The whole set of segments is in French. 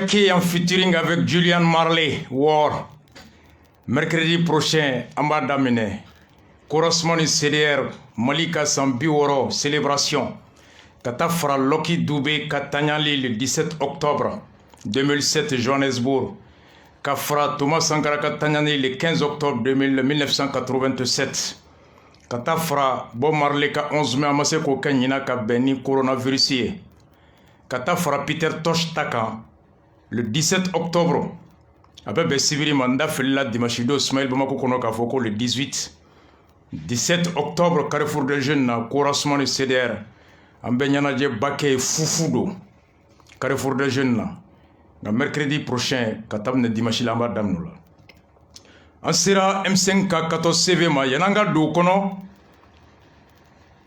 Key en featuring avec Julian Marley, War. Mercredi prochain, Ambadamine. Corosmoni CDR, Malika Sambiworo, célébration. Katafra Loki Doubé Katanyali le 17 octobre 2007, Johannesburg. Kafra Thomas Sankara Katanyani le 15 octobre 1987. Katafra Bob Marley ka 11 mai amase ko kanyina ka beni coronavirus. Katafra Peter Tosh Taka le 17 octobre. Abe Sibiri Manda Fela Dimashido Smail Bamako Kono Kafoko le 17 octobre, Carrefour des Jeunes, Corosman et CDR. Ambenyana je Baké Foufudo. Carrefour des Jeunes. Le mercredi prochain, Katamne Dimashilamba Damnula. En sera M5K 14 CV ma Yananga Dokono.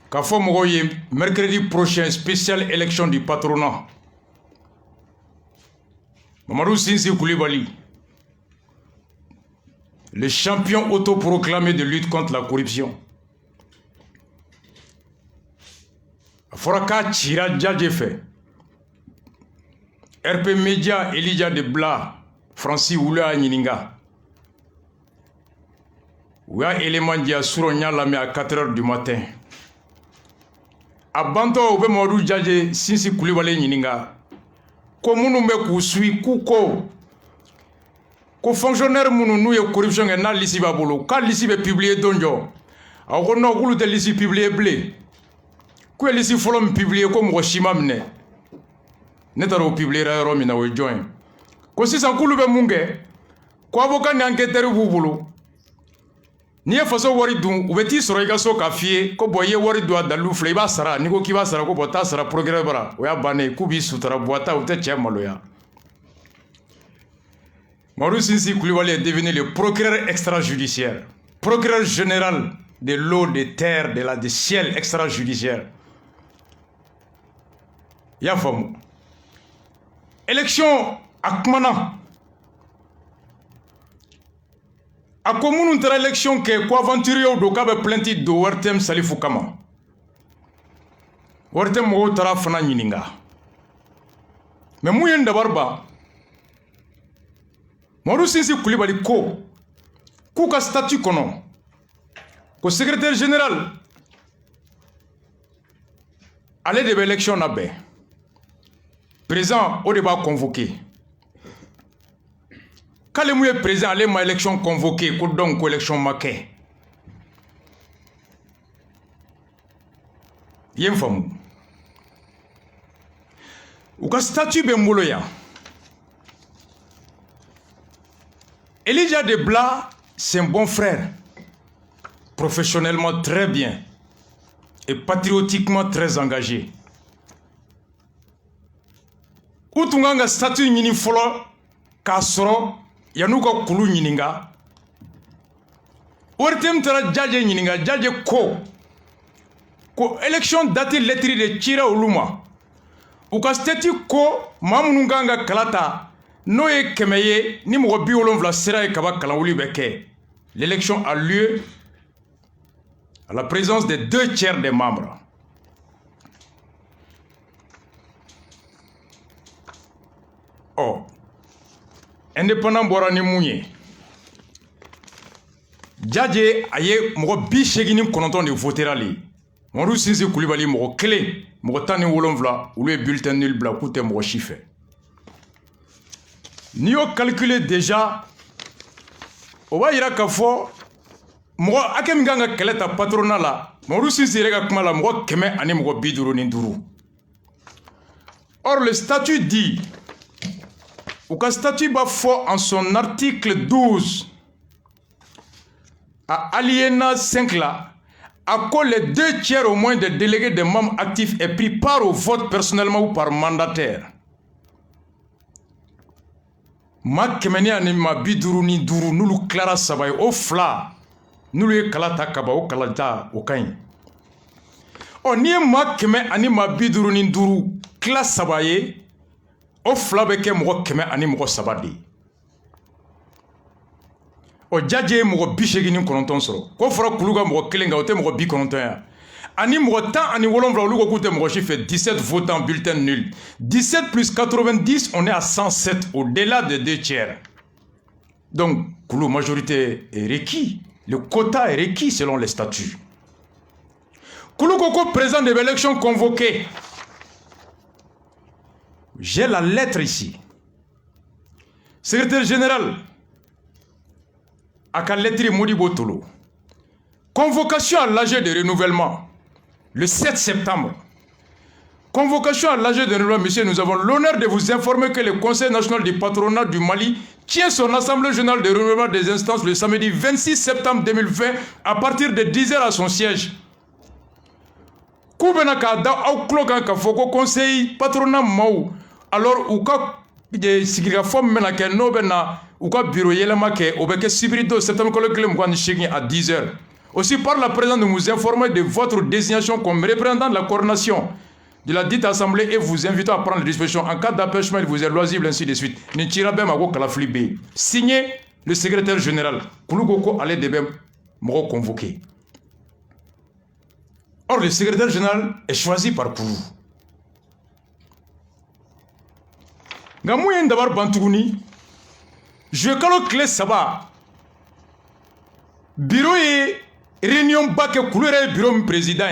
Kafo Mogoye, mercredi prochain, spéciale élection du patronat. Mamadou Sinsi Koulibaly, le champion autoproclamé de lutte contre la corruption. Foraka Chira Djadjefe, RP Media Elijah de Bla, Francis Oula Nininga. Ouya élément dia Souronya Lame à 4h du matin. Abanto Oube Modou Djadje Sinsi Koulibaly Nininga. Komunu me kusui kuko. Ko fonctionnaire munu nou ye corruption na lisi ba bolo. Ka lisi be publier donjo. A ko no kulu de lisi publier blé. Ko lisi folom publier ko mo shima mne. Netaro publier ro mina we join. Ko sisa kulu be munge. Ko avocat ni enquêteur bu bolo. Ni e faso wari dun ubeti soro iga so ka fie ko boye wari do dalu fle ba sara ni ko ki ba sara ko bota sara progrès bara o ya bane ku bi sutara boata o te chemalo ya. Mamadou Sinsi Koulibaly est devenu le procureur extrajudiciaire, procureur général de l'eau, des terres, des ciels extrajudiciaires. Yafamu. Élection à Kmana. A commune une élection que quoi aventurier do kabe plainte do Wertem Salifou Kama. Wertem mo tara fana nyininga. Mais mouyen d'abord Mamadou Sinsi Koulibaly ko ka statut kono ko secrétaire général allez de l'élection na be président au débat convoqué kale mouye président allez ma élection convoqué ko donc élection maké yem famu ou ka statut be mbolo ya Elijah de Bla, c'est un bon frère, professionnellement très bien et patriotiquement très engagé. Outunganga statut nyini folo kasoro yanuka kulu nyininga. Wertem tara jaje nyininga jaje ko élection date lettre de Chira Uluma. Ou ka statut ko mamununganga kalata. Noé Kemeye, ni mo biolon vla sera et kaba kalaouli beke. L'élection a lieu à la présence des 2/3 des membres. Oh, indépendant Borani Mounié. Djadje aye mo bi chegini kononton de voterali. Mamadou Sinsi Koulibaly mo clé, mo tani wolon vla ou le bulletin nul bla koute mo chiffre. Ni yo calculer déjà o va ira ka fo mo akem ganga keleta patronat la Mamadou Sinsi rega kuma la mo keme ani mo biduru ni duru. Or le statut dit ou ka statut ba fo en son article 12 à alinéa 5 là à quoi les 2/3 au moins des délégués des membres actifs est pris part au vote personnellement ou par mandataire. Ma kemeni ani ma biduru ni duru nulu clara sabay o fla nulu kalata kaba o kalata o kain o ni ma keme ani ma biduru ni duru classe sabaye o fla be ke mo keme ani mo sabadi o jaje mo bishegi ni kononton soro ko fora kuluga mo kelenga o te mo bi kononton ya Ani Mouatan, Ani Wolonvla, Loukoute Mrochi fait 17 votants, bulletin nul. 17 plus 90, on est à 107, au-delà de 2 tiers. Donc, la majorité est requis. Le quota est requis selon les statuts. Kouloukoko, président de l'élection convoquée. J'ai la lettre ici. Secrétaire général, à lettre Modibo Tolo. Convocation à l'AG de renouvellement. Le 7 septembre. Convocation à l'AG de renouvellement, monsieur, nous avons l'honneur de vous informer que le Conseil national du patronat du Mali tient son assemblée générale de renouvellement des instances le samedi 26 septembre 2020 à partir de 10h à son siège. Koubena ka da au cloquant ka foko conseil patronat mau alors ou ka de sigira forme mena ke no bena ou ka bureau yelema ke obeke sibrido septembre colloque mkwani shigi à 10h. Aussi par la présence de nous informer de votre désignation comme représentant de la coordination de la dite assemblée et vous invitons à prendre les dispositions en cas d'empêchement, il vous est loisible, ainsi de suite. Signé le secrétaire général. Kouloukoko allait de me convoqué. Or, le secrétaire général est choisi par Koulou. Gamouyen d'abord Bantouni, je calo clé Saba. Bureau et réunion baké couleur bureau président.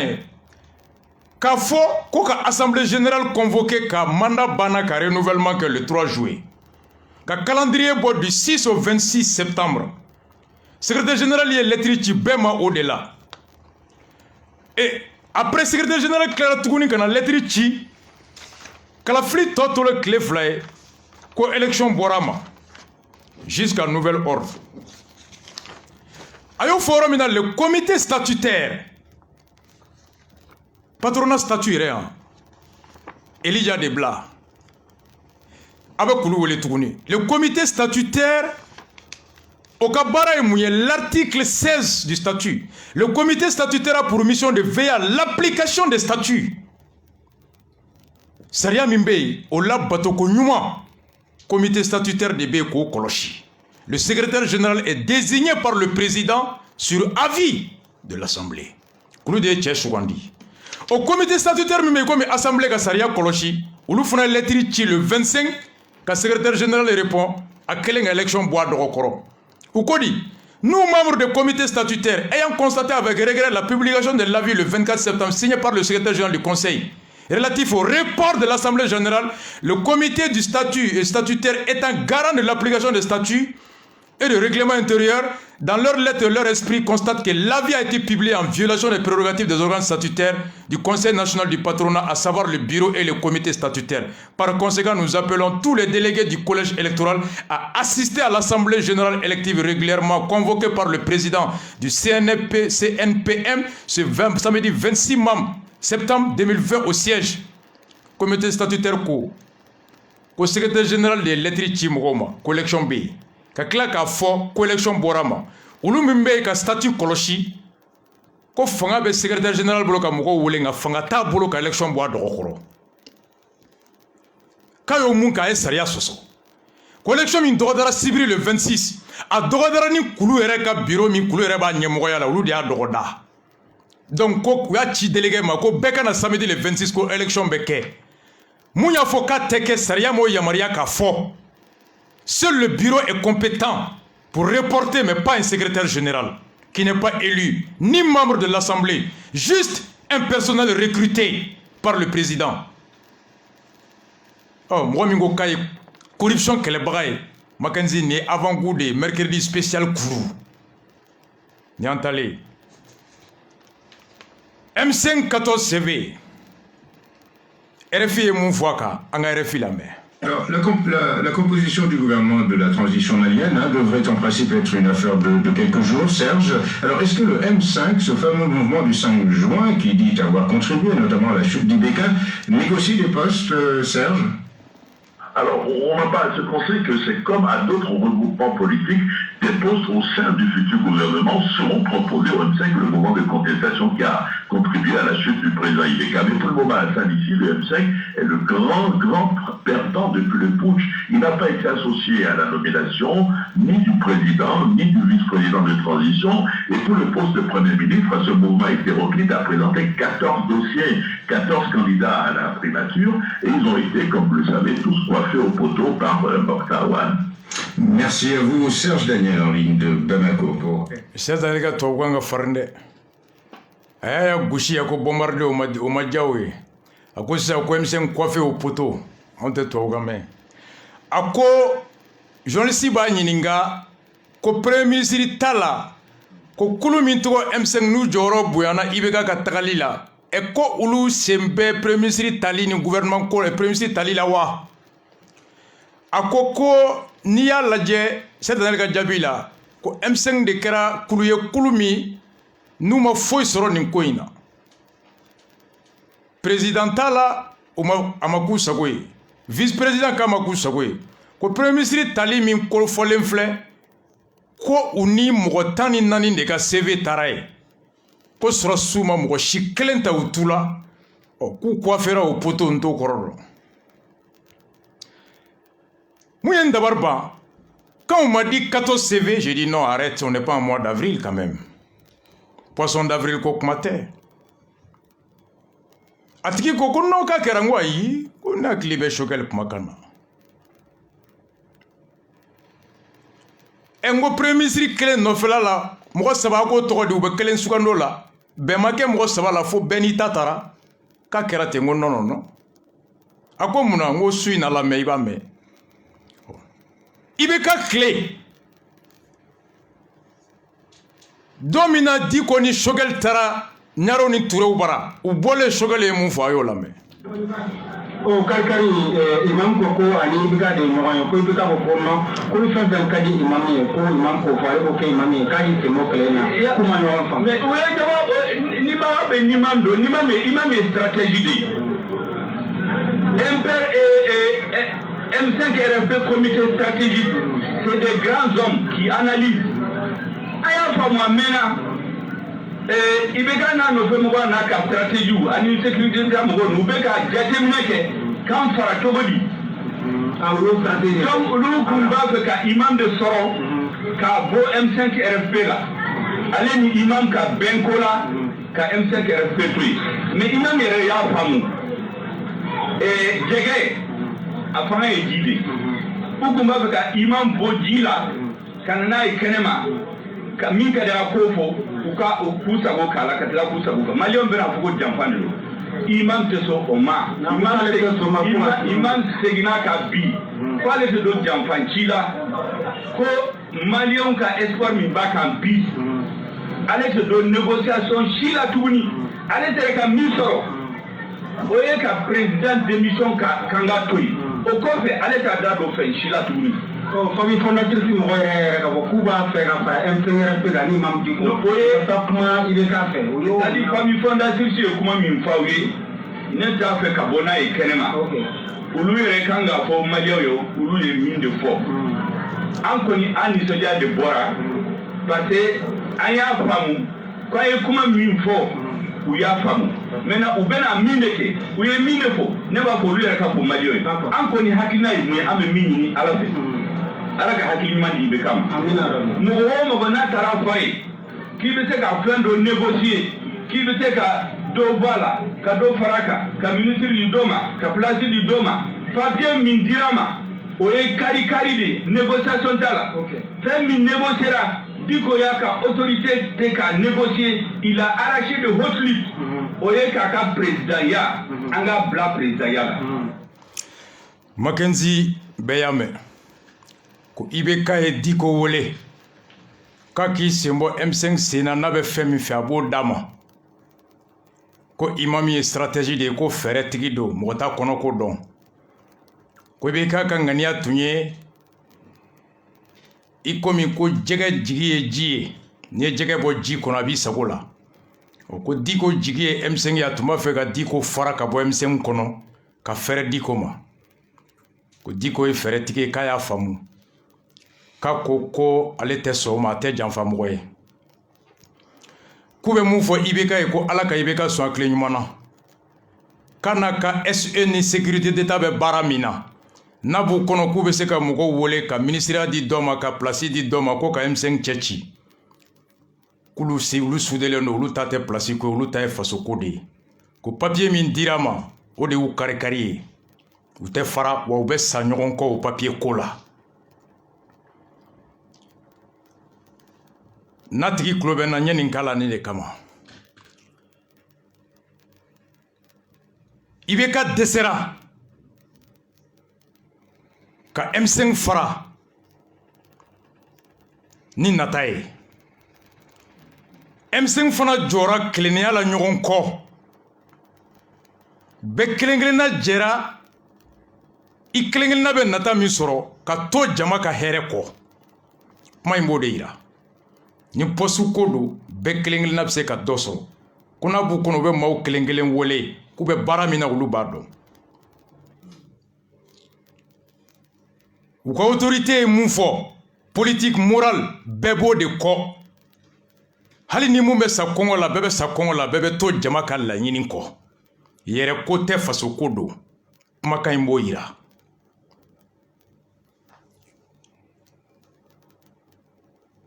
K'a fo ko ka assemblée générale convoquée ka mandat bana ka renouvellement que le 3 juillet. Ka calendrier board du 6 au 26 septembre. Secrétaire général y est lettre bema au-delà. Et après secrétaire général Clara Tougouni kana lettre chi kala fli toto le clé fly ko élection borama jusqu'à nouvel ordre. Ayo forum dans le comité statutaire patronat statué Elijah Debla avec Koulouwele Tougouni. Le comité statutaire au Kabara et l'article 16 du statut. Le comité statutaire a pour mission de veiller à l'application des statuts. Saria Mimbe, au lab Batoko Nyuma, comité statutaire de Beko Koloshi. Le secrétaire général est désigné par le président sur avis de l'Assemblée. Kouloude Tchèchouandi. Au comité statutaire, comme l'Assemblée Gassaria Koloshi, où nous faisons lettre le 25, le secrétaire général répond à quelle élection bois de Rokoro. Ou Kodi, nous, membres du comité statutaire, ayant constaté avec regret la publication de l'avis le 24 septembre signé par le secrétaire général du Conseil relatif au report de l'Assemblée générale, le comité du statut et statutaire étant garant de l'application des statuts et de règlement intérieur, dans leur lettre et leur esprit, constatent que l'avis a été publié en violation des prérogatives des organes statutaires du Conseil national du patronat, à savoir le bureau et le comité statutaire. Par conséquent, nous appelons tous les délégués du collège électoral à assister à l'Assemblée générale élective régulièrement convoquée par le président du CNPM ce samedi 26 septembre 2020 au siège. Comité statutaire au secrétaire général de lettres Chimroma, collection B. Kakla ka fo collection borama ulu mimbe ka statut koloshi ko fanga be secrétaire général bolo ka moko wole nga fanga ta bolo ka election boa dokoro kayo mun ka esaria soso collection min dogodara sibiri le 26 a dogodara ni kulu ere ka bureau min kulu ere ba nyemoko yala ulu dia dogoda donc ko ya ci délégué ma ko beka na samedi le 26 ko election beke munya fo ka teke saria mo yamaria ka fo. Seul le bureau est compétent pour reporter, mais pas un secrétaire général qui n'est pas élu, ni membre de l'Assemblée, juste un personnel recruté par le président. Oh, moi, Mingo Kaye, corruption qu'elle braille, Mackenzie n'est avant-goût de mercredi spécial Kourou. Niantale. M5 14 CV. RFI et Moufouaka, en RFI la mer. Alors, la composition du gouvernement de la transition malienne devrait en principe être une affaire de quelques jours, Serge. Alors, est-ce que le M5, ce fameux mouvement du 5 juin, qui dit avoir contribué notamment à la chute d'Ibeka, négocie des postes, Serge? Alors, on n'a pas à se penser que c'est comme à d'autres regroupements politiques, des postes au sein du futur gouvernement seront proposés au M5, le mouvement de contestation qui a contribué à la chute du président Ibeka. Mais pour le moment, Alassane ici, le M5 est le grand perdant depuis le putsch. Il n'a pas été associé à la nomination ni du président, ni du vice-président de transition. Et pour le poste de Premier ministre, ce mouvement hétéroclite a présenté 14 dossiers, 14 candidats à la primature, et ils ont été, comme vous le savez, tous coiffés au poteau par Mokhtar Wane. Merci à vous, Serge Daniel, en ligne de Bamako. Serge Daniel ka tubabu ka farin dɛ a y'a gosi a ko bombarde o ma diya o ye a ko sisan ko M5 coiffé au poteau anw tɛ tubabu kan mɛn a ko journaliste b'a ɲininka ko premier ministre t'a la ko kulu min tɔgɔ M5 n'u jɔyɔrɔ bonyana IBK ka tagali la ko olu sen bɛ premier ministre tali ni gouvernement ko premier ministre tali la wa a ko n'i y'a lajɛ Serge Daniel ka jaabi la ko M5 de kɛra kulu ye kulu min n'u ma foyi sɔrɔ nin ko in na président t'a la a ma k'u sago ye vice président k'a ma k'u sago ye ko premier ministre tali min kofɔlen filɛ ko u ni mɔgɔ 14 de ka CV taara ye ko sɔrɔsiw ma mɔgɔ si kelen ta u tu la k'u coiffera au poteau n t'o kɔrɔ dɔn mun ye n dabari ban quand on m'a dit 14 CV j'ai dit non arrête on n'est pas en mois d'avril quand même poisson d'avril ko kuma tɛ a tigi ko non k'a kɛra n ko ayi ko ne hakili bɛ Choguel kumakan na n ko premier ministre kelen nɔfɛla la mɔgɔ saba ko tɔgɔ di u bɛ kelen sugando la bɛn ma kɛ mɔgɔ saba la fo bɛɛ n'i ta taara k'a kɛra ten n ko non a ko mun na n ko su in na lamɛn i b'a mɛn IBK tile don min na Diko ni Choguel taara Ɲaro ni Turew bara u bɔlen Choguel ye mun fɔ a y'o lamɛn o karikari imam ko ani IBK de ɲɔgɔn ye ko IBK ko non ko ni fɛn fɛn ka di imam ye ko imam ko fɔ ale ko kɛ imam ye k'a y'i tɛmɛ o kɛlɛ na kuma ɲɔgɔn faamu mais o ye jaba ni b'a bɛ imam don imam ye stratégie de ye M5 RFP comité stratégique, c'est des grands hommes qui analysent. Aya fama mena IBK n'a nɔfɛ mɔgɔ n'a ka stratégie ani sécurité da mɔgɔ n'u bɛ ka jateminɛ kɛ kan fara cogo di. Donc olu kun b'a fɛ ka imam de sɔrɔ ka bɔ M5 RFP la ale ni imam ka bɛn ko la ka M5 RFP to yen mais imam yɛrɛ y'a faamu jɛgɛ a fanga ye ji de u kun b'a fɛ ka imam bɔ ji la ka na n'a ye kɛnɛma ka min ka di a ko fɔ k'u sago k'a la ka tila k'u sago kan maliyɛnw bɛna fɔ ko janfa de don imam tɛ sɔn o ma imam seginna ka bi ko ale tɛ don janfanci la ko maliyɛnw ka espoir min b'a kan bi ale tɛ don négociation si la tuguni ale tɛ ka min sɔrɔ o ye ka président démission kan ka to yen o kɔfɛ ale t'a da don fɛn si la tuguni. famille fondatrice mɔgɔ yɛrɛ ka fɔ k'u b'a fɛ ka fara M5 la ni Imam Diko o ye ka kuma IBK fɛ c'est-à-dire famille fondatrice ye kuma min fɔ aw ye ne t'a fɛ ka bɔ n'a ye kɛnɛma olu yɛrɛ kan k'a fɔ maliyɛnw ye olu ye min de fɔ an kɔni an nisɔndiya de bɔra parce que an y'a faamu k'an ye kuma min fɔ u y'a faamu maintenant u bɛna min de kɛ u ye min de fɔ ne b'a fɔ olu yɛrɛ ka fɔ maliyɛnw ye an kɔni hakilina ye mun ye an bɛ min ɲini ala fɛ ala ka hakili ɲuman di IBK ma mɔgɔ o mɔgɔ n'a taara fɔ a ye k'i bɛ se ka fɛn dɔ négocier k'i bɛ se ka dɔ bɔ a la ka dɔ fara a kan ka ministre di dɔ ma ka place di dɔ ma papier min dira ma o ye kari de négociation t'a la fɛn min négociera Diko y'a ka autorité tɛ ka négocier il a arraché de haute lutte o ye k'a ka présidentya an ka bila présidentya la. Mackenzie bɛɛ y'a mɛn ko IBK ye Diko wele k'a k'i sen bɔ M5 sen na n'a bɛ fɛn min fɛ a b'o d'a ma ko imam ye stratégie de ye ko fɛɛrɛ tigi don mɔgɔ t'a kɔnɔ ko dɔn ko IBK ka ŋaniya tun ye i komi ko jɛgɛ jigi ye ji ye n'i ye jɛgɛ bɔ ji kɔnɔ a b'i sago la ko Diko jigi ye M5 ye a tun b'a fɛ ka Diko fara ka bɔ M5 kɔnɔ ka fɛrɛ Diko ma ko Diko ye fɛɛrɛ tigi ye k'a y'a faamu k'a ko ale tɛ sɔn o ma a tɛ janfa mɔgɔ ye k'u bɛ mun fɔ IBK ye ko ala ka IBK sɔn a tile ɲuman na k'a n'a ka SE ni sécurité d'état bɛ baara min na n'a b'u kɔnɔ k'u bɛ se ka mɔgɔw wele ka ministériya di dɔ ma ka place di dɔ ma ko ka M5 cɛ ci k'olu sudelen don olu ta tɛ place ko olu ta ye faso ko de ye ko papier min dira ma o de y'u kari-kari ye u tɛ fara wa u bɛ sa ɲɔgɔn kɔ o papier ko la n'a tigi tulo bɛ n na n ye nin k'a la nin de kama IBK dɛsɛra ka M5 fara ni nata ye M5 fana jɔra kilennenya la ɲɔgɔn kɔ bɛɛ kelen-kelenna jɛra i kelen-kelenna bɛ nata min sɔrɔ ka to jama ka hɛrɛ kɔ kuma in b'o de yira ni poste ko don bɛɛ kelen-kelenna bɛ se ka dɔ sɔrɔ ko n'a b'u kɔnɔ u bɛ maaw kelen-kelen wele k'u bɛ baara min na olu b'a dɔn u ka autorité ye mun fɔ politique morale bɛɛ b'o de kɔ hali ni mun bɛ sa kɔngɔ la bɛɛ bɛ sa kɔngɔ la bɛɛ bɛ to jama ka laɲini kɔ yɛrɛ ko tɛ faso ko don kumakan in b'o yira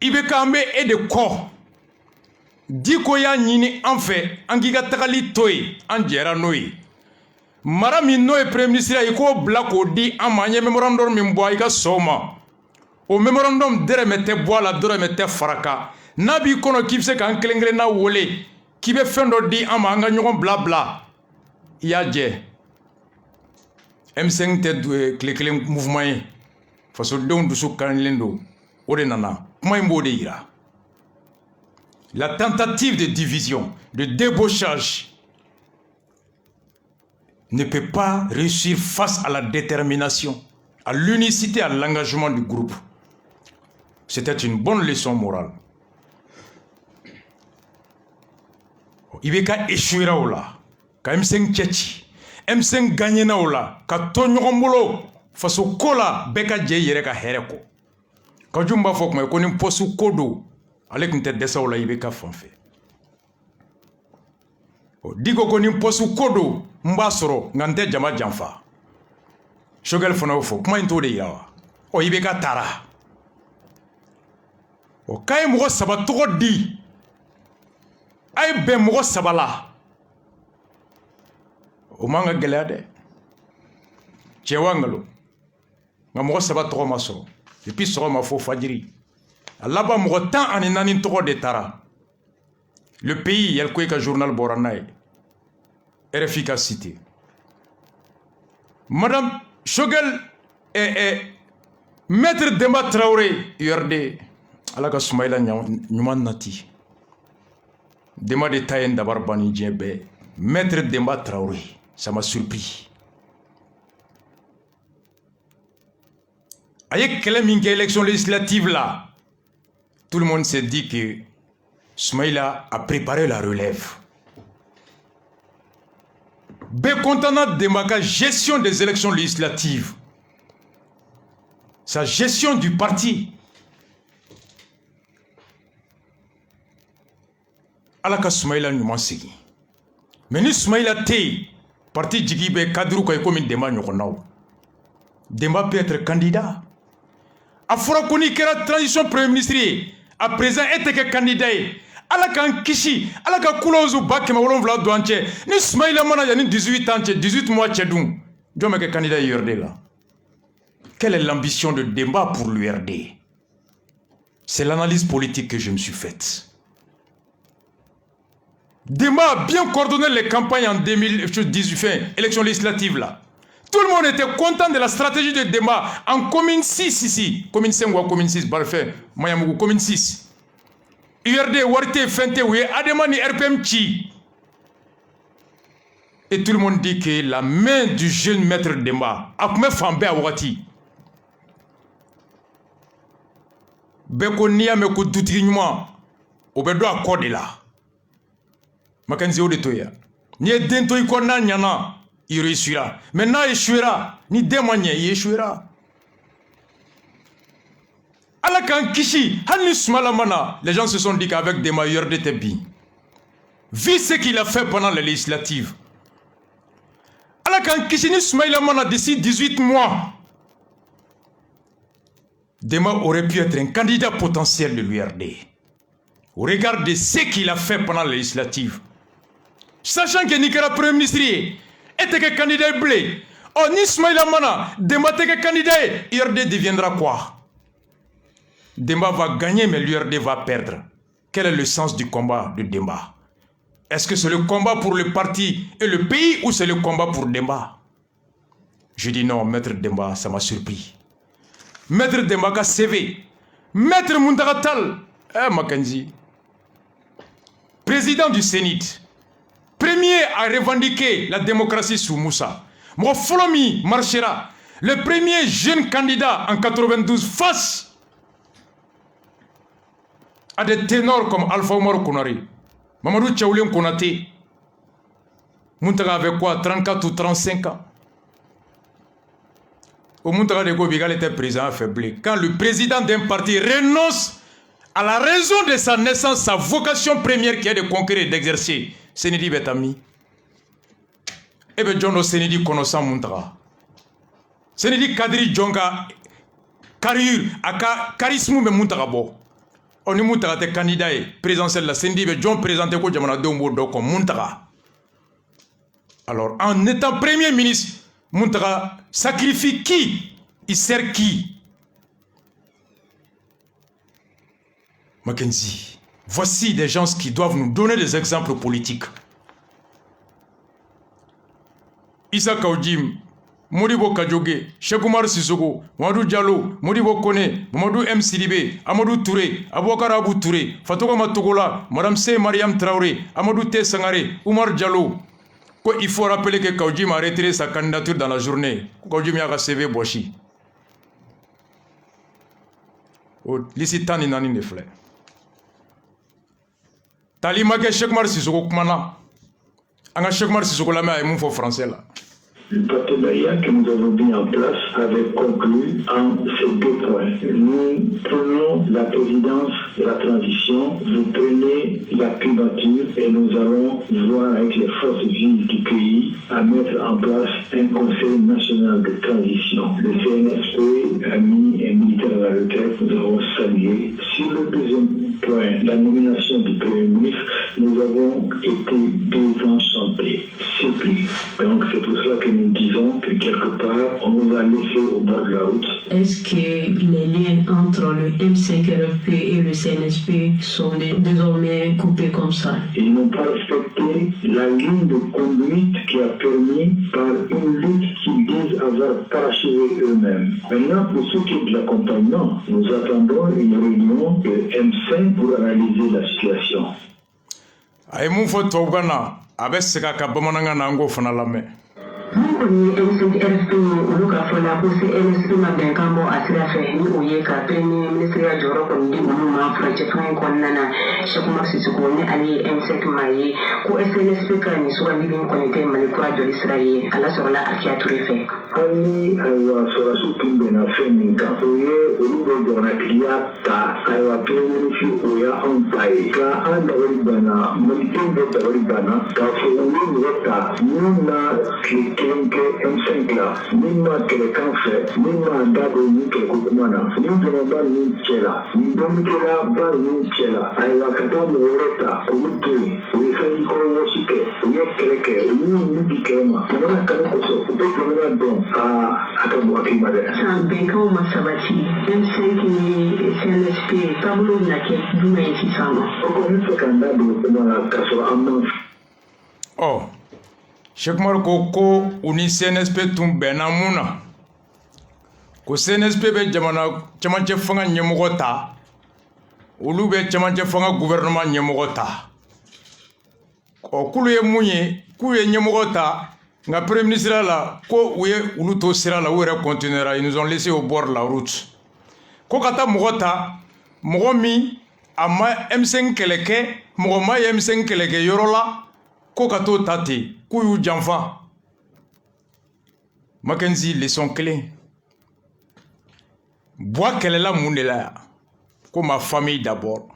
IBK an bɛ e de kɔ diko y'a ɲini an fɛ an k'i ka tagali to yen an jɛra n'o ye mara min n'o ye premier ministre ye k'o bila k'o di an ma an ye memorandum min bɔ i ka sɔn o ma o memorandum dɛrɛmɛ tɛ bɔ a la dɔrɔmɛ tɛ fara kan n'a b'i kɔnɔ k'i bɛ se k'an kelen-kelenna wele k'i bɛ fɛn dɔ di an ma an ka ɲɔgɔn bila i y'a jɛ M5 tɛ tile kelen mouvement ye fasodenw dusu kanilen don o de nana kuma in b'o de yira la tentative de division de débauchage ne peut pas réussir face à la détermination, à l'unicité, à l'engagement du groupe. C'était une bonne leçon morale. IBK échouera au la, ka M5 tchétchi, M5 gagnera au la, ka tonyon bolo, face au kola, beka dje yere ka hereko. Ka jumba fok me konim posu kodo, alek nte desa ou la IBK fanfe. Digo konim posu kodo, mba soro ngante jama janfa shogel fona ofo kuma into de yawa o IBK tara o kay mo saba to di ay be mo sabala o manga gelade chewangalo ngamo saba to ma so et puis so ma fo fajiri Allah ba mo tan ani nani to de tara le pays yel ko ka journal boranay efficacité. Madame Shogel et Maître Demba Traoré, URD, Alaka Soumaïla Nyuman Nati, Demba de Tayen Dabarbani Djembe, Maître Demba Traoré, ça m'a surpris. Avec quelle élection législative là, tout le monde s'est dit que Soumaïla a préparé la relève. Bécontana Demaka, gestion des élections législatives. Sa gestion du parti. Alaka Soumaïla nous segi. Mais ni Soumaïla te, parti Djigibe Kadrou Kaye comme Demba Nyokonao. Demba peut être candidat. A fora koni kera transition premier ministre, à présent était que candidat. Ala kan kishi ala ka kulozu bakema wolonvla do anche ni Soumaïla mana ya ni 18 ans 18 mois tchedum jome ke candidat URD là. Quelle est l'ambition de Demba pour l'URD? C'est l'analyse politique que je me suis faite. Demba a bien coordonné les campagnes en 2018 fin élection législative là. Tout le monde était content de la stratégie de Demba en commune 6 ici, commune 5 ou commune 6 parfait, Mayamougou commune 6. URD Warté Fente Ouye Ademani RPM Chi. Et tout le monde dit que la main du jeune maître Demba a comme Fambe à Wati. Beko niya me ko dutignement obedo akode la. Makanzi ode toya. Ni dento ikona nyana, il réussira. Maintenant il échouera, ni démoigné, il échouera. kan kisi hali Soumaïla Mana les gens se sont dit qu'avec Demba URD était bien. Vu ce qu'il a fait pendant les législatives. Alors kan kisi ni Soumaïla Mana d'ici 18 mois Demba aurait pu être un candidat potentiel de l'URD. Au regard de ce qu'il a fait pendant les législatives. Sachant que Nicolas Premier ministre était que candidat blé. Oh, ni Soumaïla Mana, Demba était que candidat, l'URD deviendra quoi? Demba va gagner, mais l'URD va perdre. Quel est le sens du combat de Demba? Est-ce que c'est le combat pour le parti et le pays ou c'est le combat pour Demba? Je dis non, Maître Demba, ça m'a surpris. Maître Demba ka CV. Maître Muntaka Tall, Makanzi, président du Sénat, premier à revendiquer la démocratie sous Moussa. Mon Folomi marchera, le premier jeune candidat en 92 face à des ténors comme Alpha Omar Konari, Mamadou Tchaoulien Konaté, Muntaka avait quoi, 34 ou 35 ans? Au Muntaka de Gobigal était président affaibli. Quand le président d'un parti renonce à la raison de sa naissance, sa vocation première qui est de conquérir et d'exercer, Sénédi Betami. Et bien, John Sénédi connaissant Muntaka. Sénédi Kadri Djonga, carrière, charisme, mais Muntaka bo. On est Muntaka te candidat présidentiel la Sénédi, mais John présenté comme Jamana Dombo comme Muntaka. Alors, en étant premier ministre, Muntaka sacrifie qui? Il sert qui? Mackenzie, voici des gens qui doivent nous donner des exemples politiques. Issa Kaoudim, Modibo Kadjoge, Cheikh Oumar Sissoko, Mamadou Diallo, Modibo Kone, Mamadou M. Sidibé, Amadou Touré, Aboubakar Abou Touré, Fatouka Matogola, Madame C. Mariam Traoré, Amadou T. Sangare, Oumar Diallo. Il faut rappeler que Kaoudim a retiré sa candidature dans la journée. Kaoudim a CV Boshi. L'ici Tani Nani ne fleur. Talimake Cheikh Oumar Sissoko Kumana. Anga Cheikh Oumar Sissoko la mais mon faux français là. Le partenariat que nous avons mis en place avait conclu en ces deux points. Nous prenons la présidence de la transition, vous prenez la primature et nous allons voir avec les forces vives du pays à mettre en place un conseil national de transition. Le CNSP a mis un militaire à la retraite, nous avons salué. Sur le deuxième point, la nomination du Premier ministre, nous avons été désenchantés, surpris. Donc c'est pour cela que nous disons que quelque part, on nous a laissé au bord de la route. Est-ce que les liens entre le M5RFP et le CNSP sont désormais coupés comme ça? Ils n'ont pas respecté la ligne de conduite qui a permis par une lutte qu'ils disent avoir parachevé eux-mêmes. Maintenant, pour ce qui est de l'accompagnement, nous attendons une réunion de M5 pour analyser la situation. Aye mun fo tawgana abe sika ka bamananga na ngo fana lame. Mun ko ni MCRFP olu ka fɔ la ko CNSP ma bɛn kan bɔ a sira fɛ ni o ye ka premier ministre ya jɔyɔrɔ kɔni di olu ma furancɛ fɛn kɔnɔna na Cheikh Oumar Sissoko ni ale ye M5 ma ye ko CNSP ka nin sugandili kɔni tɛ Mali kura jɔli sira ye ala sɔrɔla Asiya Ture fɛ. Hali ayiwa sɔrɔsiw tun bɛnna fɛn min kan o ye olu bɛ jamanatigiya ta ayiwa premier ministre o y'anw ta ye ka an dabali banna malidenw bɛɛ dabali banna k'a fɔ u ye mɔgɔ ta min na tile kelen kɛ M5 la min ma kɛlɛkan fɛ min ma da don nin kɛlɛko kuma na nin jamaba ninnu cɛ la nin dɔnnikɛlaba ninnu cɛ la ayiwa ka taa mɔgɔ wɛrɛ ta olu to yen o ye fɛn kɔrɔ wɔsi kɛ u ye kɛlɛ kɛ u y'u nin di kɛlɛ ma jamana kanu kosɔn u bɛ jamana dɔn a ka bɔ hakili ma dɛ. San bɛnkanw ma sabati M5 ni CNSP taabolo bɛna kɛ jumɛn ye sisan nɔ. o kɔni bɛ fɛ ka n da don kuma la k'a sɔrɔ an ma. Oh, Cheikh Oumar ko uni CNSP tun bɛnna mun na ko CNSP bɛ jamana cɛmancɛ fanga ɲɛmɔgɔ ta olu bɛ cɛmancɛ fanga gouvernement ɲɛmɔgɔ ta k'ulu ye mun ye k'u ye ɲɛmɔgɔ ta nka premier ministre la ko u ye olu to sira la u yɛrɛ continuera ils nous ont laissé au bord de la route ko ka taa mɔgɔ ta mɔgɔ min a ma M5 kɛlɛ kɛ mɔgɔ ma ye M5 kɛlɛ kɛ yɔrɔ la ko ka t'o ta ten k'u y'u janfa Mackenzie leçon kelen bɔ kɛlɛla mun de la yan ko ma famille d'abord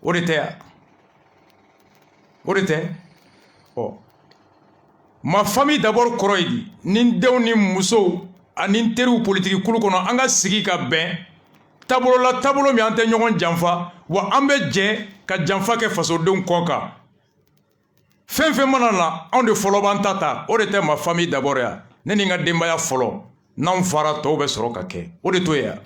o de tɛ oh ma famille d'abord kɔrɔ ye di ni denw ni musow ani teriw politiki kulu kɔnɔ an ka sigi ka bɛn taabolo la taabolo min an tɛ ɲɔgɔn janfa wa an bɛ jɛ ka janfa kɛ fasodenw kɔ kan fɛn fɛn mana na anw de fɔlɔ b'an ta o de tɛ ma famille d'abord ya ne ni n ka denbaya fɔlɔ n'anw fara tɔw bɛ sɔrɔ ka kɛ o de to ye ya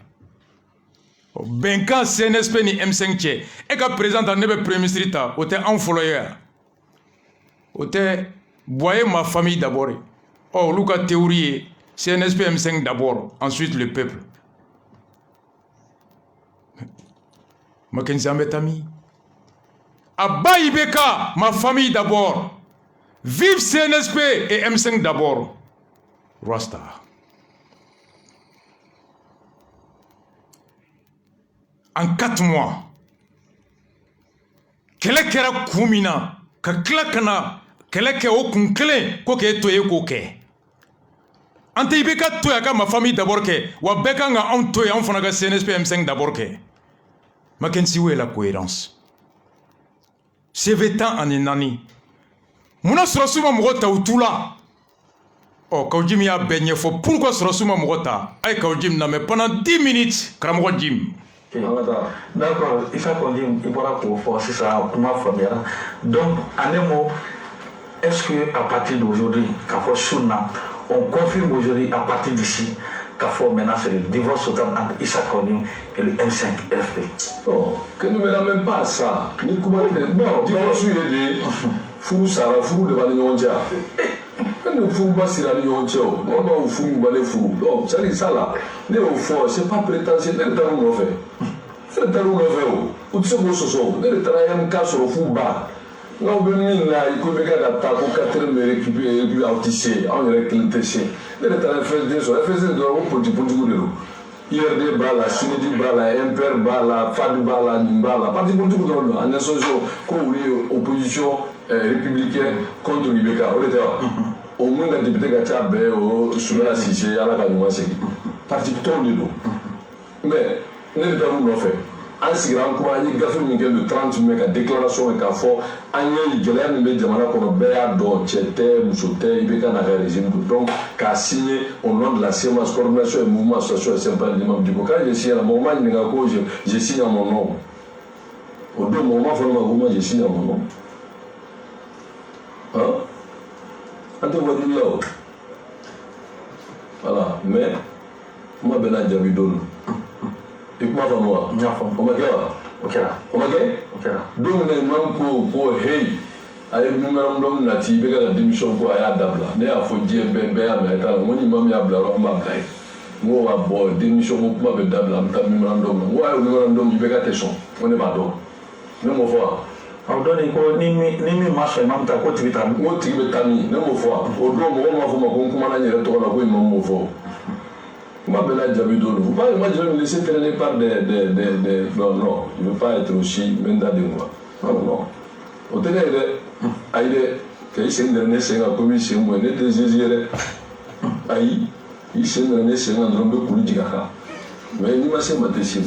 bɛnkan CNSP ni M5 cɛ e ka président ta ne bɛ premier ministre ta o tɛ anw fɔlɔ ye ya o tɛ Voyez ma famille d'abord. Oh, Luca théorie, CNSP M5 d'abord, ensuite le peuple. Mackenzie Ambetami. Abba Ibeka, ma famille d'abord. Vive CNSP et M5 d'abord. Rasta. En 4 mois, quel est le Koumina, Kaklakana, kɛlɛ kɛ o kun kelen ko k'e to ye k'o kɛ an tɛ IBK to ye a ka ma famille d'abord kɛ wa bɛɛ kan ka anw to ye anw fana ka CNSP M5 d'abord kɛ Mackenzie où est la cohérence CV tan ani naani munna sɔrɔsiw ma mɔgɔ ta u t'u la ɔ Kaw Jim y'a bɛɛ ɲɛfɔ pourquoi sɔrɔsiw ma mɔgɔ ta a ye Kaw Jim lamɛn pendant 10 minutes karamɔgɔ Jim. D'accord, il faut qu'on dise, il pourra pour c'est ça, comment faire. Donc, en un mot, est-ce qu'à partir d'aujourd'hui, on confirme aujourd'hui à partir d'ici qu'à faire maintenant c'est le divorce total entre Issa Konim et le M5-FP? Non, que ne me ramène pas à ça. Ni comment bon, divorce il est dit, fou Sarah, fou devant les Yonja. Quand nous fou pas sur les Yonja, non, non, fou, nous allons fou. Donc, ça dit ça là, mais au fond, c'est pas prétentieux, n'est pas où on fait. C'est le talon de vélo. Ou tu sais où ce sont, n'est le travail en cas sur le fou bas. Non, ben là, il faut que les gars pour 4 heures me récupérer au tissé, on est avec le tissé. Les gars font des choses, font des choses pour du l'eau. IRD bala, Sinedi bala, MPR bala, FAD bala, Nimbala, parti politique de l'eau, en association, comme opposition républicaine contre l'IBK. Au moins, les députés qui ont été au Soumela Sissé, à la Kanouassé. Parti de l'eau. Mais, n'est pas où l'on fait. En si grand quoi, il y a de 30 mecs à déclaration et qu'à fort, il y a des gens qui ont béa d'or, tchète, mouchoté, il y a un régime. Donc, qu'à signer au nom de la CMAS, coordination et mouvement association et sympathie du membre du Boka, j'ai signé à un moment, j'ai signé à mon nom. Au deux moments, vraiment, j'ai signé à mon nom. Hein? On te voit du là. Voilà, mais, moi, ben là, j'ai vu d'autres. Et comment va moi? Ok. Donc, les gens qui hey, avec le numéro d'homme natif, il y a la démission pour aller à Dabla. Il y a faut dire bébé à mettre. Moi, je m'en Dabla, on m'a blagué. Moi, bon, démission pour me Dabla, on t'a numéro d'homme. Ouais, le numéro d'homme, il y a des choses. On est pas d'homme. Ne me vois. Alors, donc, ni marche, même ta côte, tu vas moi, tu vas t'amener. Ne me vois. Au dos, moi, je vais comment on a retourné à quoi il me voit. Moi, je vais me laisser traîner par des... Non, non, je ne veux pas être aussi menda de moi. Non. Au télé, il y a une dernière scène à commission, moi, je ne sais pas. Il y a une dernière scène à drôle de Koulidigaka. Mais il m'a dit,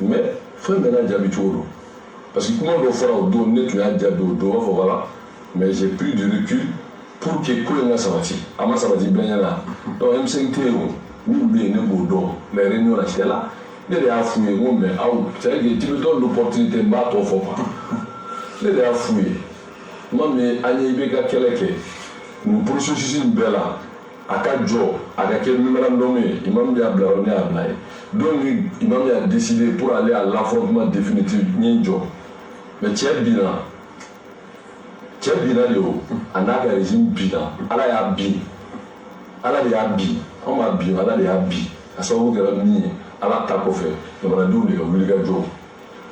mais il faut maintenant d'habitude. Parce que comment on doit faire au dos, tu as déjà au dos, voilà. Mais j'ai pris du recul. Pour que Koulenga Sabati, Ama Sabati Benyana, donc M5 Théo, nous bien les réunions là, là, les gars fouillés, mais c'est-à-dire que tu me donnes l'opportunité de battre au faux pas. Les gars fouillés. Moi, mais Agnès Ibeka Keleke, nous processus une belle à 4 jours, avec quel numéro nommé, il m'a mis à blayer à blayer. Donc, il m'a mis à décider pour aller à l'affrontement définitif, Nienjo. Mais tiens bien. Cɛ binna de o a n'a ka régime binna ala y'a bin ala de y'a bin anw m'a bin ala de y'a bin a sababu kɛra min ye ala ta kɔfɛ jamanadenw de ka wulikajɔ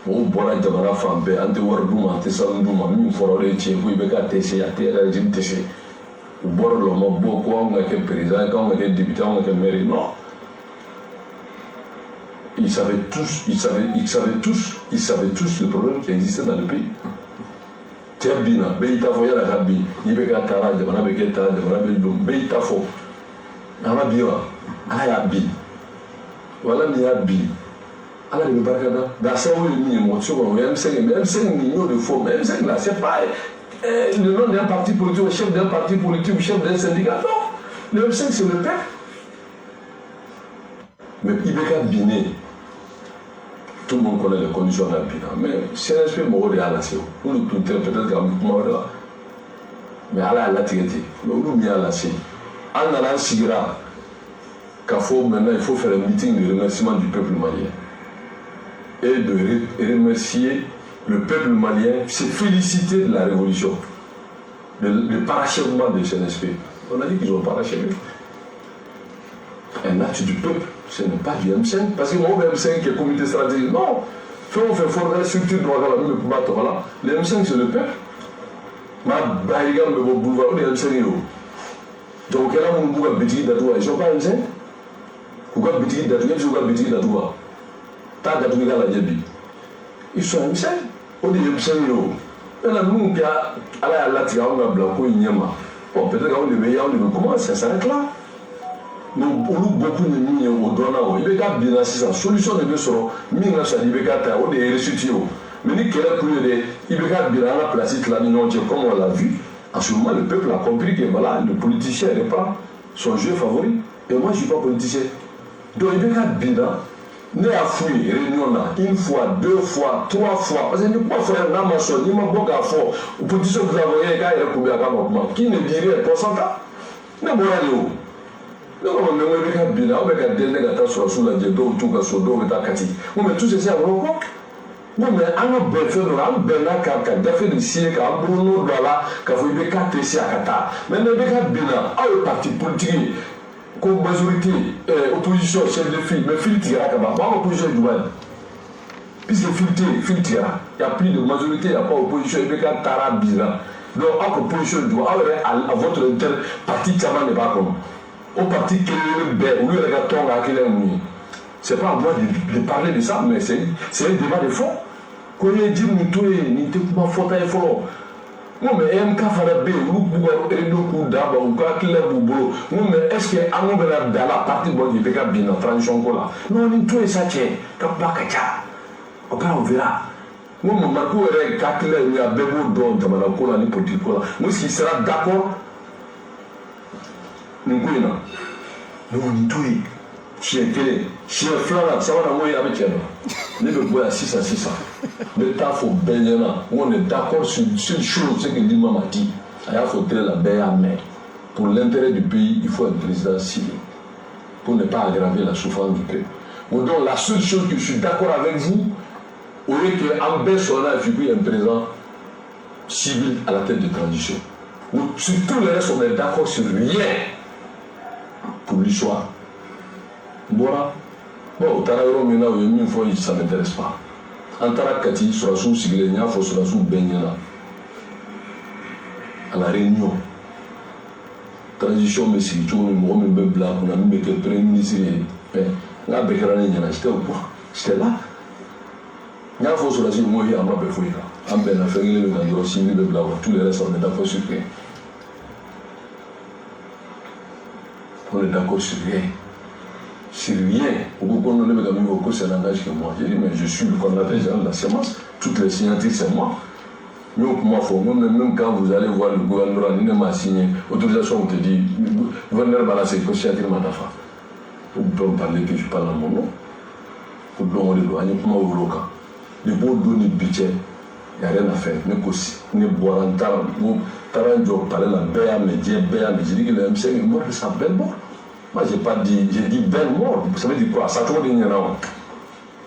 mɔgɔw bɔra jamana fan bɛɛ an tɛ wari d'u ma an tɛ sanu d'u ma min fɔra o de ye tiɲɛ ko i bɛ ka tɛ se a tɛ régime tɛ se u bɔra o la u ma bɔ ko anw ka kɛ président k'anw ka kɛ député anw ka kɛ maire non ils savaient tous le problème qui existait dans le pays. Bina, Beita Foya la Rabi, Ibeka Tara, de Manabeketa, de Manabelum, Beita Fo, Amabira, Ayabi. Voilà, il y a bi. Alors, il y a dans ça, il y a une émotion. M5 millions de fois. M5 là, c'est pas le nom d'un parti politique, le chef d'un parti politique, le chef d'un syndicat. Non, le M5 c'est le peuple. Mais IBK Biné, tout le monde connaît les conditions d'un bilan. Mais CNSP m'a dit à la CEO. Nous le peut-être qu'à moment là. Mais à la tirette. Nous nous à la CEO. En allant Sigra, maintenant il faut faire un meeting de remerciement du peuple malien. Et de remercier le peuple malien, se féliciter de la révolution, le parachèvement de CNSP. On a dit qu'ils ont parachevé. Un acte du peuple, ce n'est pas du M5. Parce que moi, M5 qui est comité stratégique, non. On fait fort de la structure de le M5 c'est le peuple. Ma baïga me va boulevard, le M5 donc elle a mon bouga bétigi d'atoua, ils sont pas M5. Pourquoi bétigi d'atoua, ils sont pas bétigi d'atoua. T'as d'atoua la débit. Ils sont M5. On dit M5 et là, nous, qui a la tia, on a blanco, il n'y a pas. Bon, peut-être qu'on est meilleur, on comment ça s'arrête là. Nous, beaucoup de lignes au donnant, il y a bien assis sa solution de deux sorts, mine ça dit, il y a on est ressuscité. Mais ni qu'elle a pu il y a bien la place, là, comme on l'a vu. En ce moment, le peuple a compris que voilà, le politicien n'est pas son jeu favori. Et moi, je ne suis pas politicien. Donc, il y a bien né à fouiller, réunion là, une fois, deux fois, trois fois. Parce que nous ne pouvons pas faire un amasseur, ni ma boca fort. Ou politicien que vous avez qui ne dirait pourcentage. Ne pas aller où. Donc, on a bien, on a des négataires sur la soula, des dos, tout cas, sur dos, et takati. Mais tout c'est ça, on va. Non, mais on a bien fait, on a bien fait de siècle, on a Bruno Douala, qui a fait des KTC à Qatar. Mais on a bien, on a parti politique, comme majorité, opposition, chef de file, mais filtre à Kaba, pas opposition du Douane. Puisque filtre, il y a plus de majorité, il n'y a pas opposition, il y a Tara Bira. Donc, en opposition du Douane, à votre parti, ça n'est pas comme. Au parti qui est le regarde à quel est c'est pas à moi de parler de ça, mais c'est un débat de fond. Quand il dit que nous n'y pas faute à effort. Non, mais MK Farabe, nous pouvons aider nos coups d'abord, ou quoi qu'il ait boulot. Non, mais est-ce qu'il y a un nombre dans la partie de l'État qui a bien en transition là? Non, on tout est ça, on verra. Moi, mon marco est quand il y a bébo dans la cola, ni politique cola. Moi, s'il sera d'accord, nous pouvons. Nous, on tout est. Chien télé, chien flanc, ça va dans moi avec elle. Nous le bois à 6 à 6 ans. Le temps faut baigner là. On est d'accord sur une seule chose, c'est que l'imam m'a dit. Il faut tirer la baie à main. Pour l'intérêt du pays, il faut un président civil. Pour ne pas aggraver la souffrance du peuple. Donc la seule chose que je suis d'accord avec vous, au lieu qu'en baie sur là, il faut un président civil à la tête de transition. Sur tout le reste, on est d'accord sur rien pour l'histoire. Voilà. Bon, Tarayo maintenant, une fois, ça ne m'intéresse pas. En Tarakati, sur la sous-siglée, il faut sur la sous-baignana. À la réunion. Transition, mais si tu veux, moi, je me blanc, on a mis le premier ministre. Là, j'étais là. Il faut sur la sous moi, il y a un peu de fouille. En ben, la famille, le gars, aussi, le blanc, tous les restes, on est d'accord sur rien. On est d'accord sur rien. Sur rien. Beaucoup de gens ont beaucoup c'est langage que moi. J'ai dit, mais je suis le coordinateur général de la sémence. Toutes les signatures, c'est moi. Mais moi, même quand vous allez voir le gouvernement, il m'a signé autorisation, on te dit, le gouverneur Bala, c'est que signature Matafa. Vous pouvez me parler que je parle en mon nom. Pour donner le droit, il n'y a pas de local. Les beaux donner budget, il n'y a rien à faire. Mais aussi, ne boire en temps, vous, Taranjo, parler la BA, mais j'ai dit que le M5 est mort, c'est un bel mort. Moi, j'ai pas dit, j'ai dit belle mort. Ça veut dire quoi? Ça tourne in là.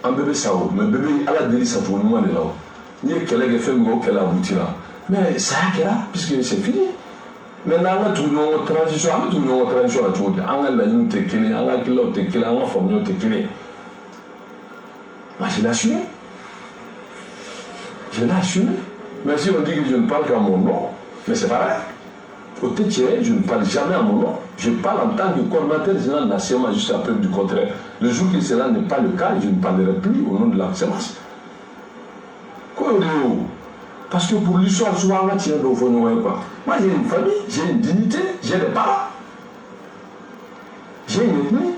Un bébé ça, mais bébé à la délice ça tourne moins de là. Ni qu'elle ait fait mieux qu'elle a abouti là. Mais ça a été là, puisque c'est fini. Maintenant, on a tout une transition, on a tout une transition à tout. On a la ligne technique, on a qui l'autre technique, on a formule technique. Moi, je l'ai assumé. Je l'ai assumé. Mais si on dit que je ne parle qu'à mon nom, mais c'est pas vrai. Au TTR, je ne parle jamais à mon nom. Je parle en tant que coordinateur général de la CMA jusqu'à preuve du contraire. Le jour que cela n'est pas le cas, je ne parlerai plus au nom de la CMA. Quoi parce que pour l'histoire, souvent, on tient dans vos noms. Moi, j'ai une famille, j'ai une dignité, j'ai des parents. J'ai une ethnie.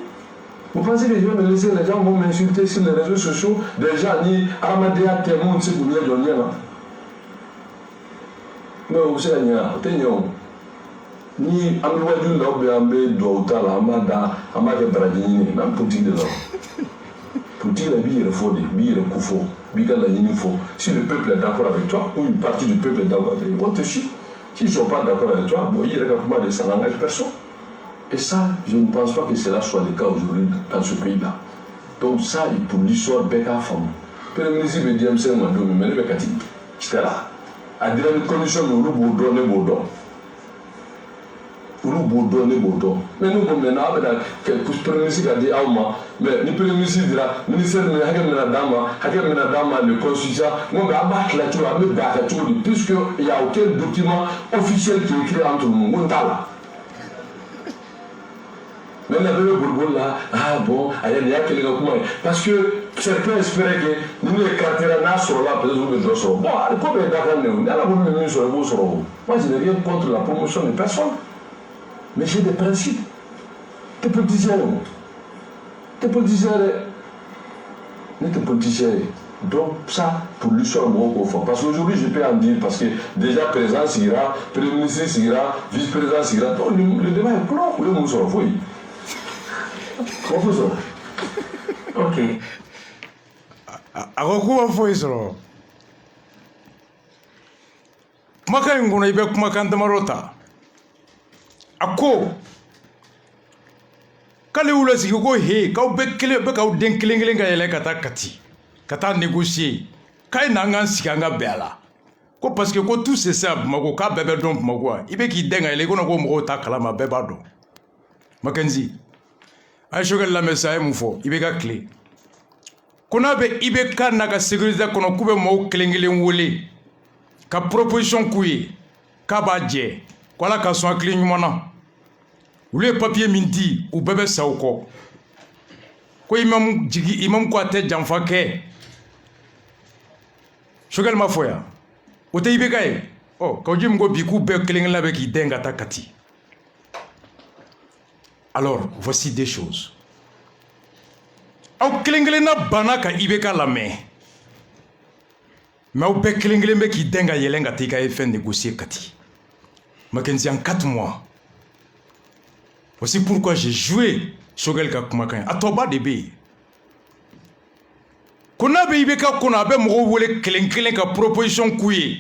Vous pensez que je vais me laisser, les gens vont m'insulter sur les réseaux sociaux, des gens ni Aramadea Témoin, c'est pour nous donner là. Mais vous savez, ni Amouadou Laubé, Douta, Amada, Amada Bradini, même politique de l'homme. Politique, la vie est faux, vie est coufo, vie est la faux. Si le peuple est d'accord avec toi, ou une partie du peuple est d'accord avec toi, ils vont te chier. S'ils ne sont pas d'accord avec toi, bon, il y a comment de ça n'engage personne. Et ça, je ne pense pas que cela soit le cas aujourd'hui dans ce pays-là. Donc ça, pour l'histoire, Beka Femme. Puis le ministre me dit, c'est moi, mais le Bekati, j'étais là. À dire une condition, nous nous boudons, mais nous, comme maintenant, le Premier ministre a dit à moi, mais le Premier ministre dira, le ministère de la le constitution, nous allons battre la tour, puisqu'il n'y a aucun document officiel qui est écrit entre nous. Mais la belle bourgogne là, ah bon, il y a quelques documents. Parce que certains espéraient que nous les caractères sur là, peut-être nous les autres. Bon, comme les Dakar, nous allons nous sur le beau sur vous. Moi, je n'ai rien contre la promotion de personne. Mais j'ai des principes. T'es politicien. Donc ça, pour l'histoire, parce qu'aujourd'hui, je peux en dire, parce que déjà, président Sigra, premier ministre Sigra, vice-président Sigra, le débat est clos, le monde sera fouillé. Ok. Agokuwa foisro. Maka nguna ibe kumakan damarota. Ako. Kale ula sigi ko he, ka be kele be ka den kelengelen ka yele kata kati. Kata négocier. Ka na ngan sikanga bela. Ko parce que ko tout c'est ça mako ka bebe don mako. Ibe ki denga yele ko na ko mo ta kala ma beba do. Makenzi. A shogal la message mu fo ibe ka clé kona be ibe ka na ka sécurité kono kube mo klengelen wole ka proposition kuyi ka ba je kola ka so clé nyumana wule papier minti ou bebe sawko ko imam jigi imam ko ate jamfa ke shogal ma foya o te ibe kay oh ko jim go bi ku be klengelen la be ki denga takati. Alors, voici des choses. Au klinglena banaka ibeka la main. Mais au be klinglembe qui denga yelenga tika fait négocier kati. Mackenzie en 4 mois. Voici pourquoi j'ai joué Shogel Kakumakan. A toba de be. Kona be ibeka kona be mo wole klinglen ka proposition kuye.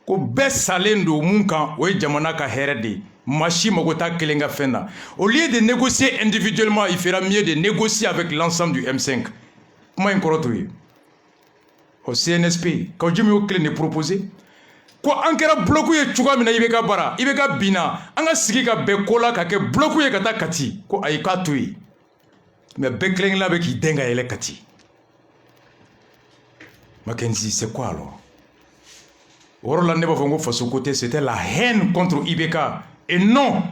Ko be salendo munkan o jamana ka herede. Machi Mogota Kelenga Fena. Au lieu de négocier individuellement, il fera mieux de négocier avec l'ensemble du M5. Comment il croit-il? Au CNSP, quand je me clé ne proposé, quoi encore bloqué tu vois mina ibeka bara, ibeka bina, anga sigika bekola kake bloqué kata kati, ko aika tui. Mais bekleng là avec denga ele kati. Mackenzie, c'est quoi alors? Orla Neba Fongo Faso côté, c'était la haine contre Ibeka. Et non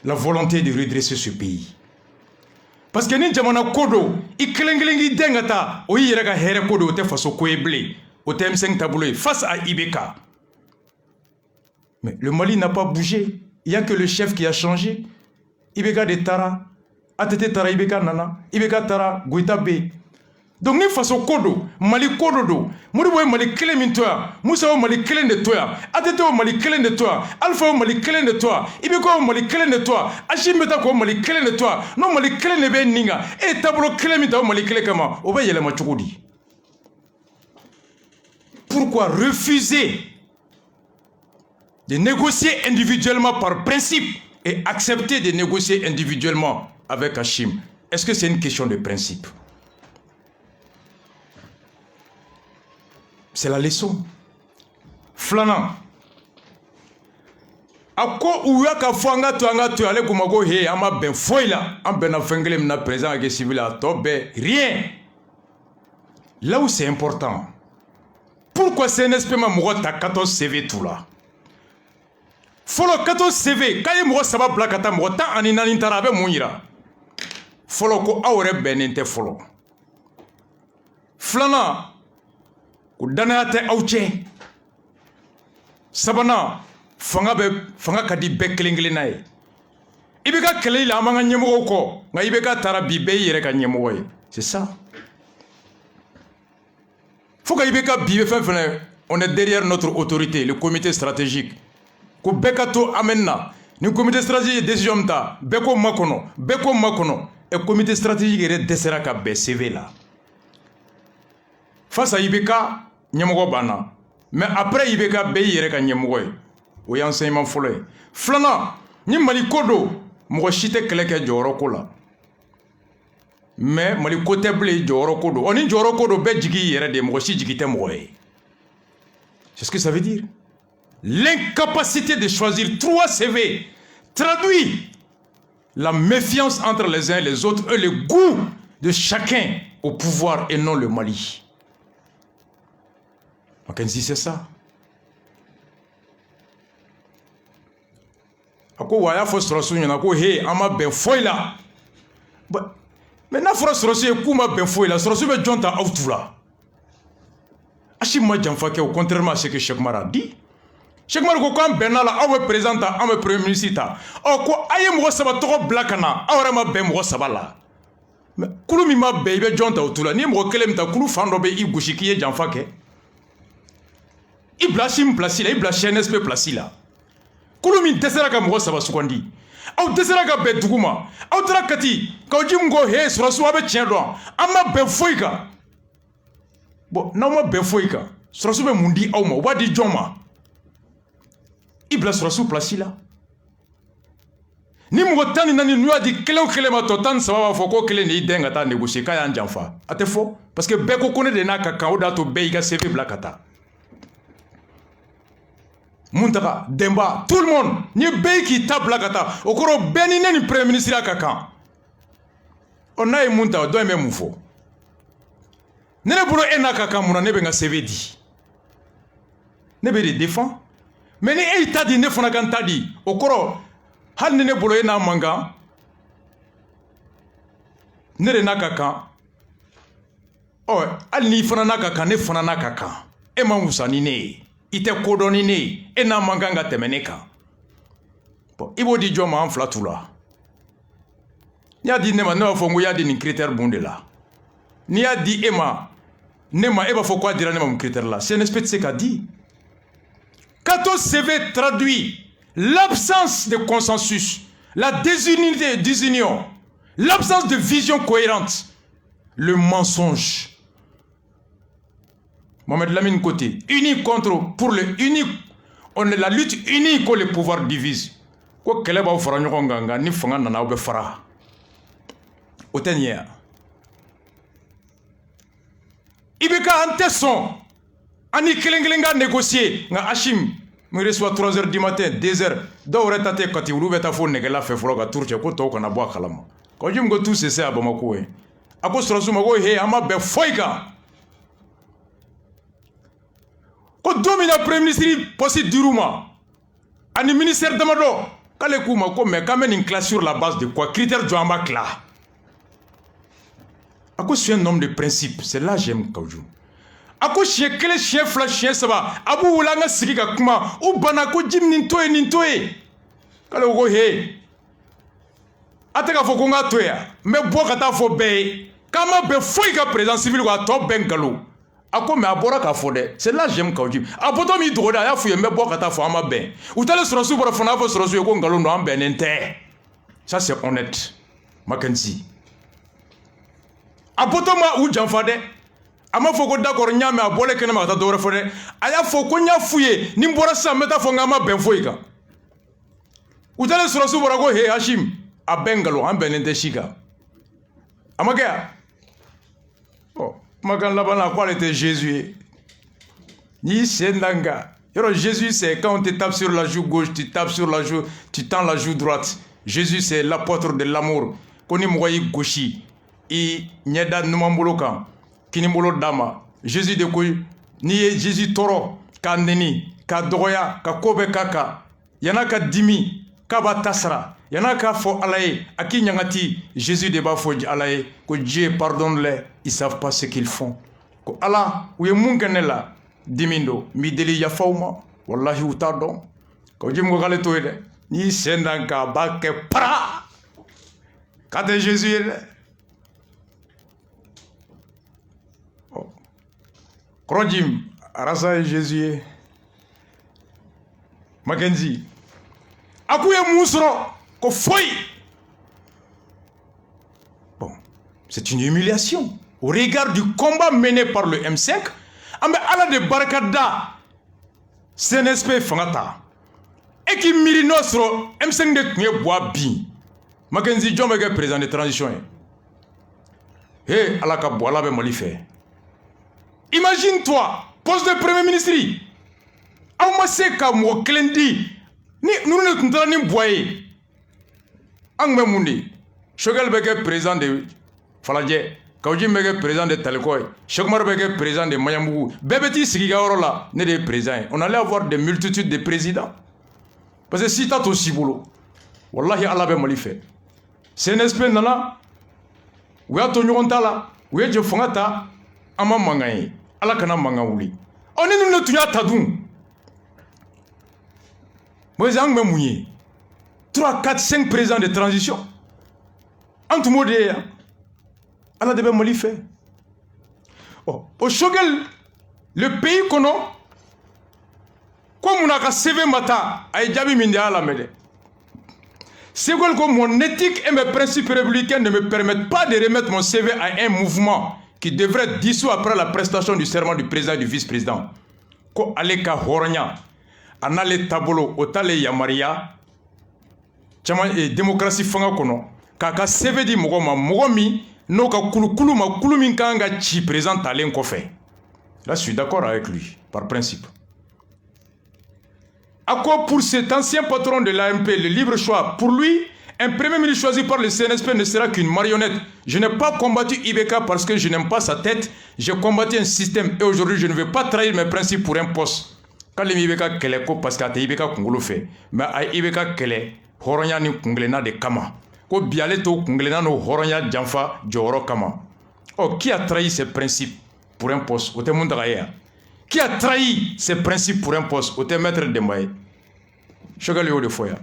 la volonté de redresser ce pays. Parce que ni jamana kodo, i kelengelengi dengata, o yirega here kodo te faso koeble, o te M5 taboulé face à Ibeka. Mais le Mali n'a pas bougé. Il n'y a que le chef qui a changé. Ibeka de Tara, Atete Tara Ibeka Nana, Ibeka Tara Goïta B. Donc ni faso kodo, Mali kodo do, Mouribo Mali kelen min toya, Moussa Mali kelen de toya, Atete Mali kelen de toya, Alpha Mali kelen de toya, Ibeko Mali kelen de toya, Achim Beta ko Mali kelen de toya, non Mali kelen de ben ninga, et tablo kelen min toya Mali kelen kama, oba yele ma chukudi. Pourquoi refuser de négocier individuellement par principe et accepter de négocier individuellement avec Hachim? Est-ce que c'est une question de principe? C'est la leçon. Flanant. Ako ouya ka fanga to ale kumago he ama ben foila am ben afengle na présent avec civil à tobe rien. Là où c'est important. Pourquoi CNSP ma mogo ta 14 CV tout là? Follow 14 CV kaye mogo saba blakata mogo ta anina nintarabe muira. Follow ko awre benente follow. Flanant. Danate auche sabana fanga kadi beklingli nay Ibeka kele la manga nyemoko ko nga ibeka tarabi be yere ka nyemoko. C'est ça. Faut que ibeka bibe fefene on est derrière notre autorité, le comité stratégique. Ko bekato amenna ni comité stratégique décision ta beko makono et comité stratégique est desera ka be CV là. Face à ibeka nyemoko bana. Mais après ibeka be yere ka nyemoko. O enseignement folé. Flana ni mali kodo mo chite keleke joroko la. Mais mali côté blé joroko do. Oni joroko do be jigi yere de mo chi jigi te mo. C'est ce que ça veut dire. L'incapacité de choisir 3 CV traduit la méfiance entre les uns et les autres et le goût de chacun au pouvoir et non le Mali. Mackenzie, c'est ça. Ako waya fo sorosu nyana ko he ama ben foila. Mais na fo sorosu e kuma ben foila sorosu be jonta outula. Ashi ma janfa ke au contrairement à ce que Cheikh Mara dit. Cheikh Mara ko kan benala awe président awe premier ministre. O ko aye mo saba to blakana awra ma ben mo saba la. Mais kulu mi ma be be jonta outula ni mo kelem ta kulu fando be i gushiki e janfa ke. I blashim placila i blash NSP placila. Kulu min desera ka mo saba sukondi. Aw desera ka be duguma. Aw tra kati ka jim go he sorosu abe tien do. Ama ben foika. Bon, na ma ben foika. Sorosu be mundi aw ma wadi joma. Ibla sorosu placila. Ni mo tani nani nuwa di kele ma to tan sababa fo ko kele ni denga ta négocier ka ya njanfa. Ate fo parce que be ko kone de na ka kan o da to be ga CV blakata. Muntaka, Demba, tout le monde, ni be qui tape la kata, okoro beni ni premier ministre kaka. On a munta do me mufo. Nene bolo ena kaka muna nebe nga CV di. Nebe de défend. Mais ni e tadi ne fona kan tadi, okoro hal nene bolo ena manga. Nere na kaka. Oh, al ni fona na kaka ne fona na kaka. E ma musani ne. Ite kodoni ne e na manganga temeneka. Bon, ibo di joma en flatula. Ni a di nema no fo ngoya di ni critère bonde la. Ni a di ema nema eba fo quoi dira nema mon critère là. C'est un espèce de qu'a dit. Quand CV traduit l'absence de consensus, la désunion, l'absence de vision cohérente, le mensonge. Mohamed Lamine côté, unique contre, pour le unique, on est la lutte unique que le pouvoir divise. Quoi que les gens fassent n'yonga ni fanga nana oube fara. Otenya. Ibeka anteson, ani kelengelenga négocier, nga Hachim, me reçoit 3h du matin, 2h, d'où tate kati ulu beta fo negela fe froga tourche ko to kana boa kalama. Ko jim go tout c'est à Bamako e. Ako srasu mago he ama be foika. Ko domina premier ministre posi diruma ani ministère damado kale kuma ko mais quand même une classe sur la base de quoi critère joamba cla ako suis un homme de principe c'est là j'aime Kaoujou ako chien kele chien flash chien saba abu wulanga sigika kuma u bana ko jim nintoe kale ko he ataka fo ko nga toya mais bo kata fo be kama be foi ka président civil ko to bengalo. Ako me abora ka fode c'est là j'aime Kaoujou apoto mi dogoda ya fuye me bokata fo ama ben utale sorosu bora fona fo sorosu ko ngalo no amben ente ça c'est honnête Mackenzie apoto ma u janfade ama fo ko d'accord nyame abole kene ma ta dore fode aya fo ko nya fuye ni mbora sa meta fo ngama ben foika utale sorosu bora ko he Hachim abengalo amben ente shika amaka oh Magan Labana, quoi était Jésus? Ni Sendanga. Jésus, c'est quand on te tape sur la joue gauche, tu tapes sur la joue, tu tends la joue droite. Jésus, c'est l'apôtre de l'amour. Koni mwayi gauchi. I nyeda numamboloka. Kinimolo dama. Jésus de koi. Ni Jésus toro. Ka neni. Ka doya. Ka kobe kaka. Yana ka dimi. Kaba tasra. Yana ka fo alaye. Aki nyangati. Jésus de ba fo alaye. Que Dieu pardonne-les. Ils savent pas ce qu'ils font. Ko Allah, ou ye munganela dimindo mi deli ya fauma wallahi utadon ko jim go gale toyde ni sendanka bake pra kate Jésus Krojim arasa Jésus Mackenzie akuye musro ko foy. Bon, c'est une humiliation au regard du combat mené par le M5. Ambe ala de barakada CNSP fangata et qui miri nostro M5 de kne bois bi Mackenzie John Bege président de transition et ala ka boala be Mali fait. Imagine-toi poste de premier ministre Auma se ka mo klendi ni nous ne tntara ni boye angme mundi Choguel Bege président de Faladje Kaoji Bege président de Talekoy Chokmar Bege président de Mayambougou Bebeti Sigiga Orola né des présidents on allait avoir des multitudes de présidents parce que si t'as ton ciboulot wallahi Allah be Mali fait CNSP nana ouya to nyonta la ouya je fongata ama mangaye ala kana mangawuli on est nous le tuya tadun moi j'ai un 3, 4, 5 présidents de transition entre modé ala debe Mali fait au Choguel le pays kono comme on a CV mata ay jabi minde ala mede c'est que mon éthique et mes principes républicains ne me permettent pas de remettre mon CV à un mouvement qui devrait être dissous après la prestation du serment du président et du vice-président. Ko aleka hornya, anale tabolo, otale yamaria, chama démocratie fanga kono, kaka CV di mogomi, no ka kulu ma kulu minkanga chi présente alen kofe. Là, je suis d'accord avec lui, par principe. À quoi pour cet ancien patron de l'AMP, le libre choix? Pour lui, un premier ministre choisi par le CNSP ne sera qu'une marionnette. Je n'ai pas combattu Ibeka parce que je n'aime pas sa tête. J'ai combattu un système et aujourd'hui je ne vais pas trahir mes principes pour un poste. Quand les Ibeka kele ko parce que Ibeka kungolo fait, mais à Ibeka kele horonya ni kunglena de kama. Ko biale to kunglena no horonya jamfa joro kama. Oh, qui a trahi ses principes pour un poste? Ote mundagaya. Qui a trahi ses principes pour un poste? Ote maître de Mbaye. Choguel yo de foya.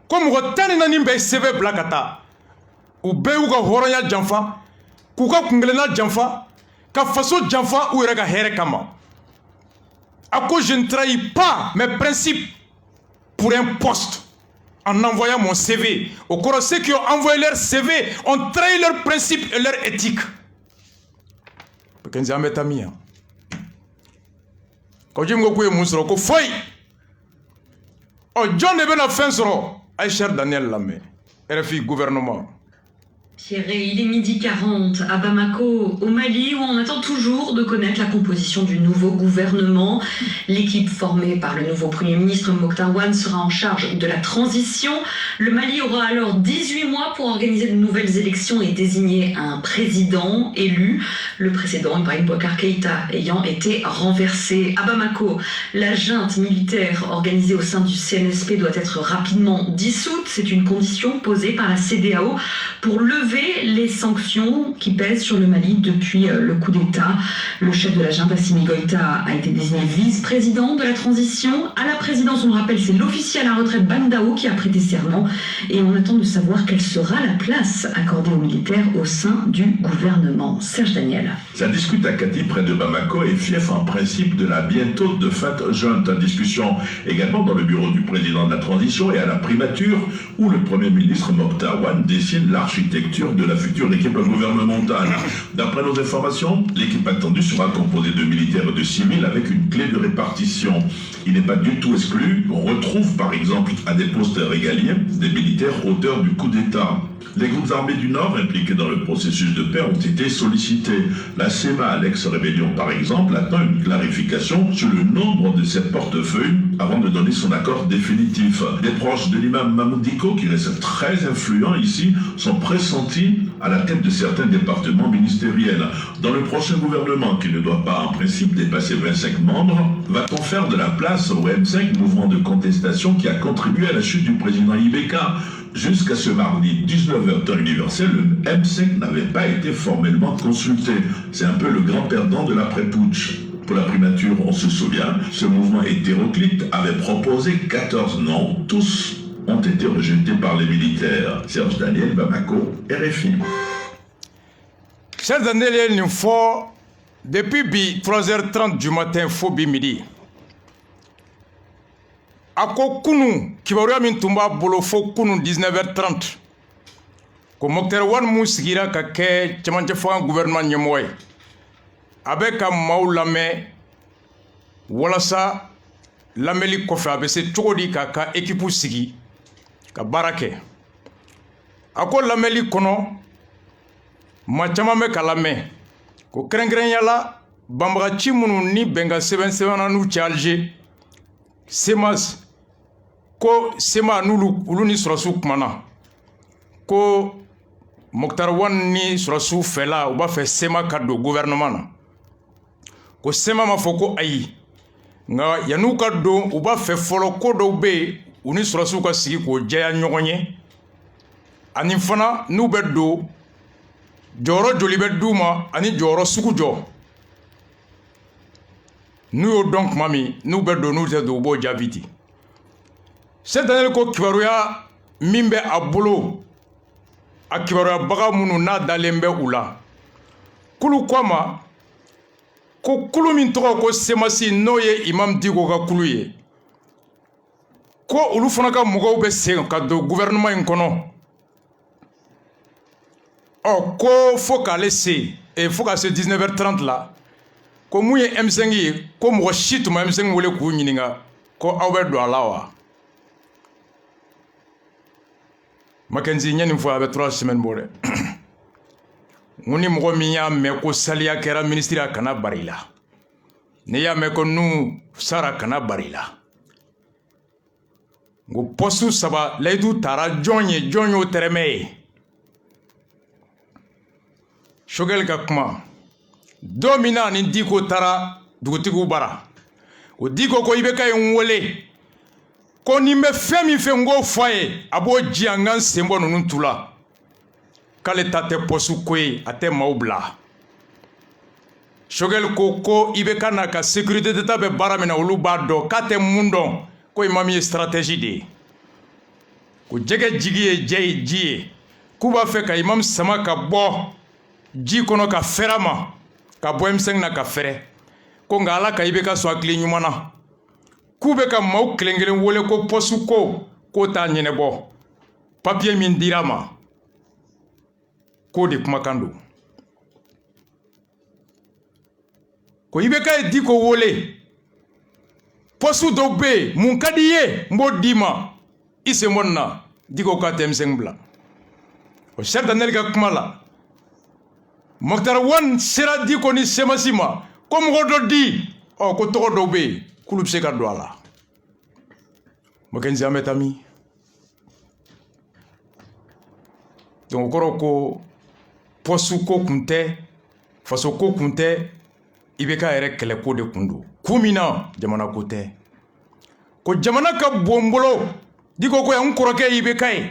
Comme rotani na nimbe CV blakata ou beuga horonya jamfa kuka kunglena jamfa ka faso jamfa ou rega here kama ako je ne trahis pas mes principes pour un poste en envoyant mon CV au corps ceux qui ont envoyé leur CV ont trahi leurs principes et leur éthique pekenzi ametamia ko jimgo ko musro ko foy o John de bena fensoro Cher Daniel Lamé, RFI gouvernement. Thierry, il est 12h40 à Bamako, au Mali, où on attend toujours de connaître la composition du nouveau gouvernement. L'équipe formée par le nouveau Premier ministre Mokhtar Ouane sera en charge de la transition. Le Mali aura alors 18 mois pour organiser de nouvelles élections et désigner un président élu. Le précédent, Ibrahim Boubacar Keïta, ayant été renversé. À Bamako, la junte militaire organisée au sein du CNSP doit être rapidement dissoute. C'est une condition posée par la CEDEAO pour lever les sanctions qui pèsent sur le Mali depuis le coup d'État. Le chef de la junte, Assimi Goïta, a été désigné vice-président de la transition. À la présidence, on le rappelle, c'est l'officier à la retraite Bandao qui a prêté serment. Et on attend de savoir quelle sera la place accordée aux militaires au sein du gouvernement. Serge Daniel. Ça discute à Kati, près de Bamako, et fief en principe de la bientôt de fête junte. Discussion également dans le bureau du président de la transition et à la primature, où le Premier ministre Mokhtar Ouane dessine l'architecture de la future équipe gouvernementale. D'après nos informations, l'équipe attendue sera composée de militaires et de civils avec une clé de répartition. Il n'est pas du tout exclu qu'on retrouve par exemple à des postes régaliens des militaires auteurs du coup d'État. Les groupes armés du Nord impliqués dans le processus de paix ont été sollicités. La CEMA, l'ex-rébellion par exemple, attend une clarification sur le nombre de ses portefeuilles avant de donner son accord définitif. Des proches de l'imam Mahmoud Dicko, qui reste très influent ici, sont pressentis à la tête de certains départements ministériels. Dans le prochain gouvernement, qui ne doit pas en principe dépasser 25 membres, va-t-on faire de la place au M5, mouvement de contestation qui a contribué à la chute du président Ibeka? Jusqu'à ce mardi 19h temps universel, le M5 n'avait pas été formellement consulté. C'est un peu le grand perdant de l'après-putsch. Pour la primature, on se souvient, ce mouvement hétéroclite avait proposé 14 noms. Tous ont été rejetés par les militaires. Serge Daniel, Bamako, RFI. Serge Daniel, une fois, depuis 3h30 du matin, Fobi midi. Ako kunu, kibaruya min tumba bolo fo kunu 19h30. Ko Mokhtar Wane mu sigira ka kɛ cɛmancɛ fanga gouvernement ɲɛmɔgɔ ye a bɛ ka maaw lamɛn walasa lamɛnli kɔfɛ a bɛ se cogo di k'a ka équipe sigi ka baara kɛ a ko lamɛnli kɔnɔ maa caman bɛ ka lamɛn ko kɛrɛnkɛrɛnyala banbagaci minnu ni bɛnkan sɛbɛnna n'u cɛ Alger SEMAS ko SEMA n'olu ni sɔrɔsiw kumana ko Mokhtar Wane ni sɔrɔsiw fɛla u b'a fɛ SEMA ka don gouvernement na ko SEMA ma fɔ ko ayi nka yan'u ka don u b'a fɛ fɔlɔ ko dɔw bɛ yen u ni sɔrɔsiw ka sigi k'o jɛya ɲɔgɔn ye ani fana n'u bɛ don jɔyɔrɔ joli bɛ d'u ma ani jɔyɔrɔ sugu jɔ n'u y'o dɔn tuma min n'u bɛ don n'u tɛ don u b'o jaabi di Serge Daniel ko kibaruya min bɛ a bolo a kibaruyabaga minnu n'a dalen bɛ u la kulu ko a ma ko kulu min tɔgɔ ko SEMAS n'o ye Imam Dicko ka kulu ye ko olu fana ka mɔgɔw bɛ segin ka don gouvernement in kɔnɔ ko fo k'ale se fo ka se 19h30 la ko mun ye M5 ye ko mɔgɔ si tun ma M5 wele k'u ɲininka ko aw bɛ don a la wa Mackenzie ɲɛ nin fɔ a bɛ 3 semaines bɔ dɛ n ko ni mɔgɔ min y'a mɛn ko saliya kɛra ministre a kana bari la n'i y'a mɛn ko nu sara kana bari la n ko poste 3 layidu taara jɔn y'o tɛrɛmɛ ye Choguel ka kuma don min na ni Dicko taara dugutigiw bara o Dicko ko i bɛ ka ye n wele ko ni n bɛ fɛn min fɛ n k'o fɔ a ye a b'o diya n ka n sen bɔ ninnu tu la k'ale ta tɛ poste ko ye a tɛ maaw bila Choguel ko i bɛ ka na ka sécurité d'état bɛ baara min na olu b'a dɔn k'a tɛ mun dɔn ko Imam ye stratégie de ye ko jɛgɛ jigi ye jɛ ye ji ye k'u b'a fɛ ka Imam sama ka bɔ ji kɔnɔ ka fɛrɛ a ma ka bɔ M5 na ka fɛrɛ ko nka Ala ka i bɛ ka sɔn hakili ɲuman na k'u bɛ ka maaw kelen kelen wele ko poste ko k'o t'a ɲɛnabɔ papier min dira ma k'o de kumakan don ko i bɛ ka ye Dicko wele poste dɔw bɛ yen mun ka di i ye n b'o d'i ma i sen bɔ nin na Dicko k'a tɛ M5 bila o Serge Daniel ka kuma la Mokhtar Wane sera Dicko ni SEMAS ma ko mɔgɔ dɔ di ko tɔgɔ dɔw bɛ yen k'olu bɛ se ka don a la Mackenzie an bɛ taa min donc o kɔrɔ ko poste ko kun tɛ faso ko kun tɛ i bɛ ka yɛrɛ kɛlɛ ko de kun don ku min na jamana ko tɛ ko jamana ka bon n bolo Dicko ko yan n kɔrɔkɛ i bɛ ka ye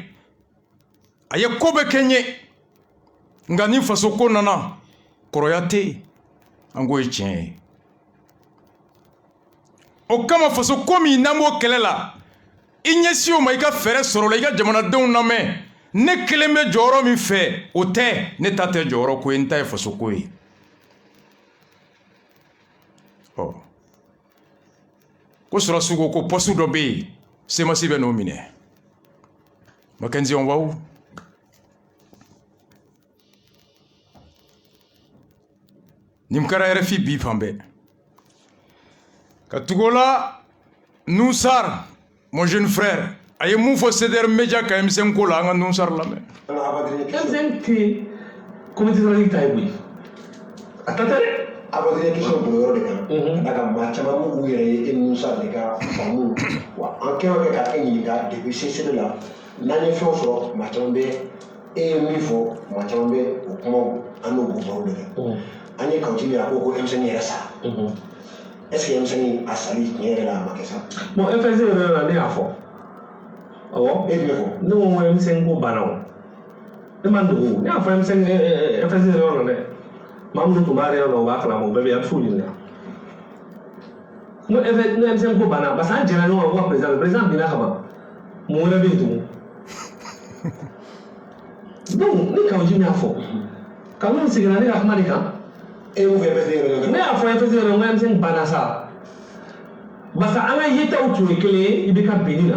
a ye ko bɛɛ kɛ n ye nka ni faso ko nana kɔrɔya tɛ yen an k'o ye tiɲɛ ye o kama faso ko min n'an b'o kɛlɛ la i ɲɛsin o ma i ka fɛɛrɛ sɔrɔ la i ka jamanadenw lamɛn ne kelen bɛ jɔyɔrɔ min fɛ o tɛ ne ta tɛ jɔyɔrɔ ko ye n ta ye faso ko ye ko sɔrɔsiw ko ko poste dɔ bɛ yen SEMAS bɛ n'o minɛ Mackenzie on va où nin kɛra RFI bi fan bɛɛ ka tugu o la Nusar mon jeune frère a ye mun fɔ CDR Media ka M5 ko la an ka Nusar lamɛn M5 tɛ comité stratégique ta ye koyi a ta tɛ dɛ abadenya question bolo yɔrɔ de kan ka da maa caman b'u yɛrɛ ye Nusar de ka faamu wa an kɛ o kɛ ka e ɲininka depuis CCD la n'an ye fɛnw sɔrɔ maa caman bɛ e ye min fɔ maa caman bɛ o kumaw an n'o baro de kɛ an ye Kawuti a ko M5 yɛrɛ sara est-ce que M5 a sali tiɲɛ yɛrɛ la a ma kɛ sa bon FSD yɛrɛ la ne y'a fɔ awɔ e jumɛn fɔ ne ko M5 ko banna o ne ma dogo ne y'a fɔ FSD yɛrɛ la dɛ maa minnu tun b'a yɛrɛ la o b'a kalama o bɛɛ bɛ yan a bɛ s'o ɲininka no effet no MCM ko bana parce que jena no wa président bina kama mo na be to donc ni ka jimi afo ka no sigana ni akmani ka e mo fe pese ne afo e pese no MCM bana sa basa anga yeta utu ekele ibeka benina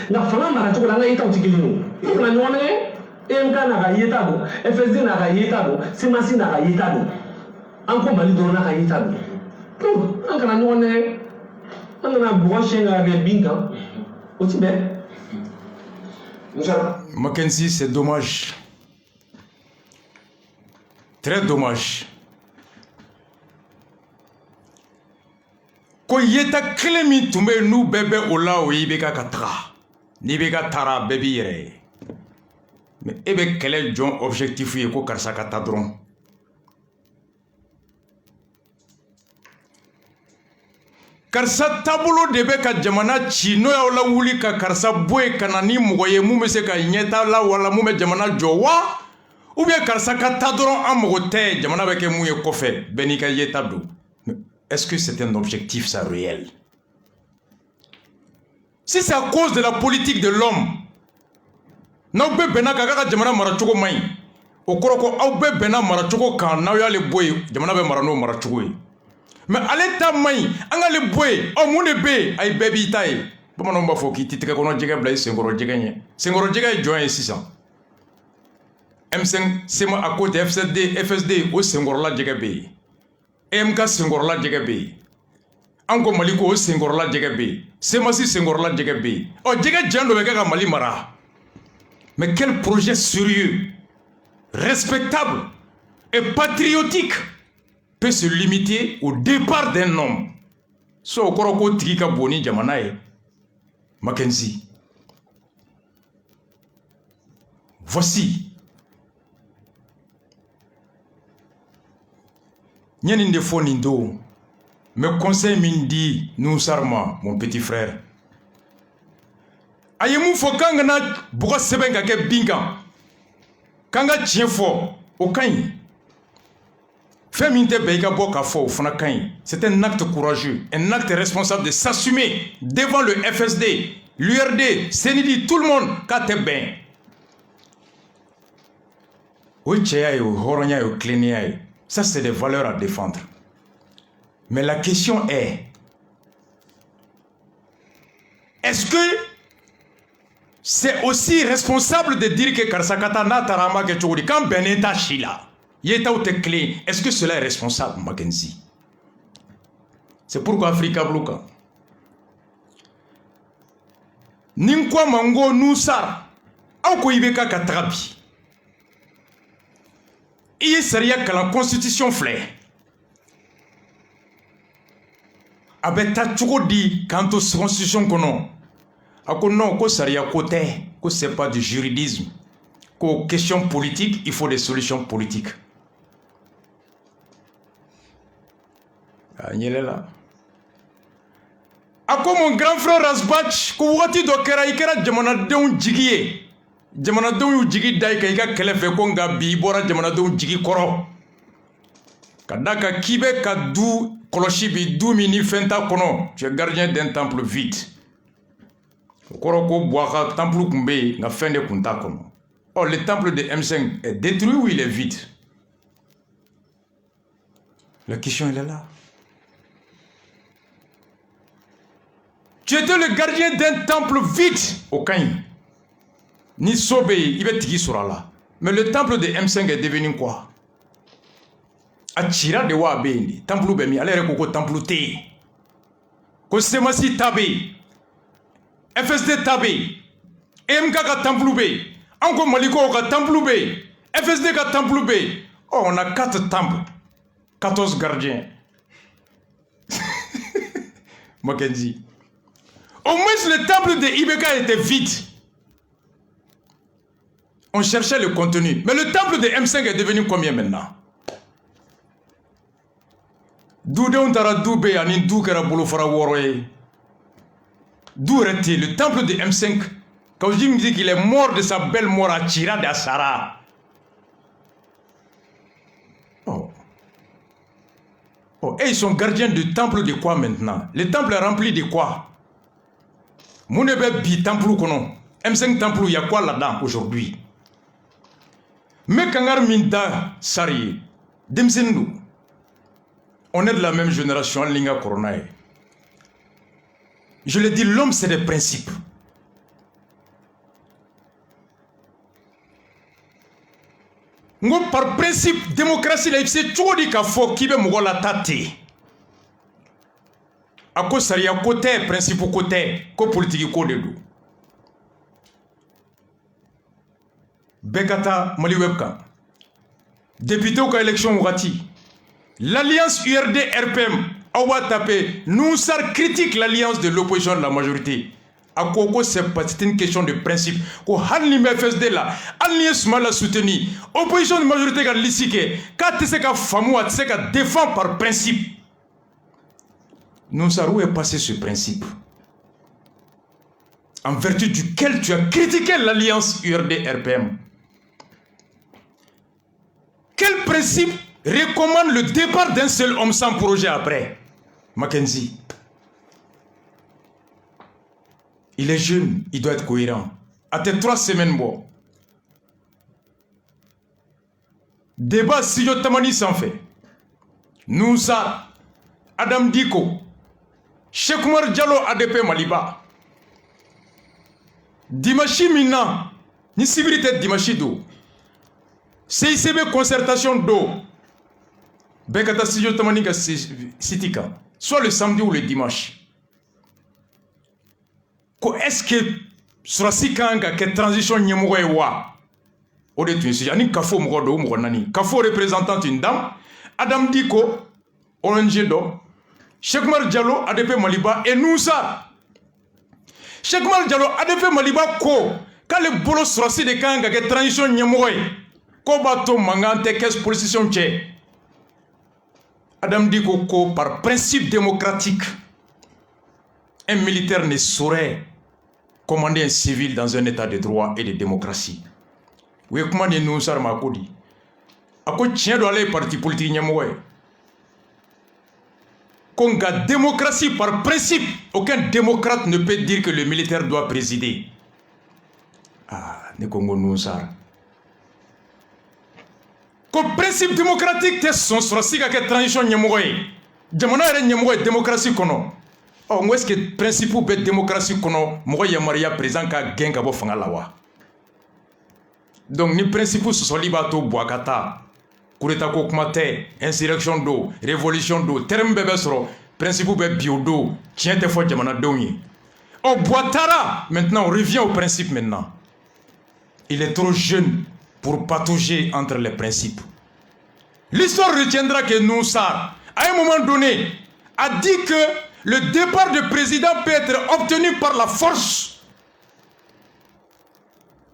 na fana mara choko anga yeta utikele no na nyone enka na ga yeta do FSD na ga yeta do simasi na ga yeta do anko mali do na ga yeta do donc anka na nyone anga na boche nga ga binga otibe Mackenzie, c'est dommage, très dommage. Ko yeta klemi tumbe nu bebe ola o ibeka katra ni beka tara bebi yere mais ebe kele jon objectif ye ko karsa kata dron karsa tabulo de be ka jamana chino ya ola wuli ka karsa boy kanani mogoye mu me se ka nyeta la wala mu me jamana jowa ou bien karsa kata dron amogote jamana be ke mu ye kofe beni ka yeta do. Est-ce que c'est un objectif, ça, réel? Si c'est à cause de la politique de l'homme, n'aube bena kaka jamana marachuko mai, okoroko aube bena marachuko kan na ya le boy jamana be marano marachuko. Mais allez ta mai, anga le boy, o mune be ay baby tai. Bama no mbafo ki titika kono jega blay sengoro jega nye. Sengoro jega join 600. M5 sema à côté FSD o sengoro la jega be. MK sengorla jegebe anko maliko sengorla jegebe semasi sengorla jegebe o jege jando be ka mali mara. Mais quel projet sérieux, respectable et patriotique peut se limiter au départ d'un homme? So koroko tika boni jamana e Mackenzie. Voici Nyanin de Fonindo, me conseil mindi nous sarma, mon petit frère. Ayemu fo kanga na buga sebenga ke binga. Kanga tiefo, okain. Feminte beiga boka fo fona kain. C'est un acte courageux, un acte responsable de s'assumer devant le FSD, l'URD, Senidi, tout le monde, kate ben. Oichea yo, horonya yo, klenia yo. Ça, c'est des valeurs à défendre. Mais la question est-ce que c'est aussi responsable de dire que Karsakata n'a tarama que Tchouri, quand Beneta Shila, Yeta ou clé, est-ce que cela est responsable, Mackenzie? C'est pourquoi Africa Bluka. Ninkwa Mango Nusar, Auko Ibeka Katrabi. Il serait que la constitution flait. Avec ta dit quant aux constitutions qu'on a. Ako non, que serait côté, que c'est pas du juridisme. Qu'aux questions politiques, il faut des solutions politiques. Il est là. Ako mon grand frère Rasbach, que vous avez dit que jamana deun jigiye. Jamana deun jigi dai ka ika kelefe ko nga bi bora jamana deun jigi koro. Kadaka kibe ka du koloshi bi du mini fenta kono. Tu es gardien d'un temple vide. Koro ko boaka temple kumbe nga fin de kunta kono. Oh, le temple de M5 est détruit ou il est vide? La question elle est là. Tu étais le gardien d'un temple vide au Caïn. Ni Sobe, il va tigi sur là. Mais le temple de M5 est devenu quoi? Achira de Wabe, temple Bemi, allez rekoko temple T. Kosemasi Tabe, FSD Tabe, MK ka temple B, Anko Maliko ka temple B, FSD ka temple B. Oh, on a 4 temples, 14 gardiens. Mackenzie. Au moins le temple de Ibeka était vide. On cherchait le contenu. Mais le temple de M5 est devenu combien maintenant? D'où on t'a doubé à n'indou kera bolo fara woroye. D'où était le temple de M5? Quand je me dis qu'il est mort de sa belle mort à Tira d'Assara. Oh. Oh, et ils sont gardiens du temple de quoi maintenant? Le temple est rempli de quoi? Mounebe bi temple kono. M5 temple, il y a quoi là-dedans aujourd'hui? Mais Kangar Minda Sari, Demsendou, on est de la même génération, Linga Koronae. Je le dis, l'homme c'est des principes. Par principe, démocratie, c'est tout dit qu'il faut qu'il y ait la tâte. À cause de ça, côté, principe côté, ko politique côté de Bekata Mali Webka. Député au cas élection Ourati. L'alliance URD-RPM, Awa tapé, nous ça critique l'alliance de l'opposition de la majorité. À quoi c'est une question de principe. Ko hanni me FSD là, hanni la soutenu. Opposition de majorité ka lisike, ka tese ka famu a tese ka défend par principe. Nous ça où est passé ce principe? En vertu duquel tu as critiqué l'alliance URD-RPM. Quel principe recommande le départ d'un seul homme sans projet après? Mackenzie. Il est jeune, il doit être cohérent. À tes 3 semaines, bon. Débat si je tamani s'en fait. Nous ça, Adam Diko, Cheikh Oumar Diallo ADP Maliba. Dimashi Mina, ni civilité Dimashi do. CICB concertation do. Bekata si je tamani ga sitika. Soit le samedi ou le dimanche. Est-ce que sur la transition n'y wa au détenu ani kafo mgodo mgonani kafo représentant une dame Adam Diko ONG do Cheikh Oumar Diallo ADP Maliba et nous ça Cheikh Oumar Diallo ADP Maliba ko kale bolo sur de kanga que transition n'y ko bato mangante qu'est position tché Adam Diko ko par principe démocratique un militaire ne saurait commander un civil dans un état de droit et de démocratie. Oui, comment nous sommes à Kodi? À quoi tient de aller parti politique Niamoué? Qu'on a démocratie par principe, aucun démocrate ne peut dire que le militaire doit présider. Ah, ne Congo nous ça. Comme principe démocratique, t'es son sur la transition Niamoué. Jamana est Niamoué démocratie kono. Oh, moi est-ce que le principe de démocratie kono moi ya maria président ka genga bo fanga lawa. Donc ni principe ce sont libato boakata. Kureta ko kumate, insurrection do, révolution do, terme bebe soro, principe be biodo, tient te fo jamana donyi. Oh Boatara, maintenant on revient au principe maintenant. Il est trop jeune pour patauger entre les principes. L'histoire retiendra que Noussar, à un moment donné, a dit que le départ du président peut être obtenu par la force.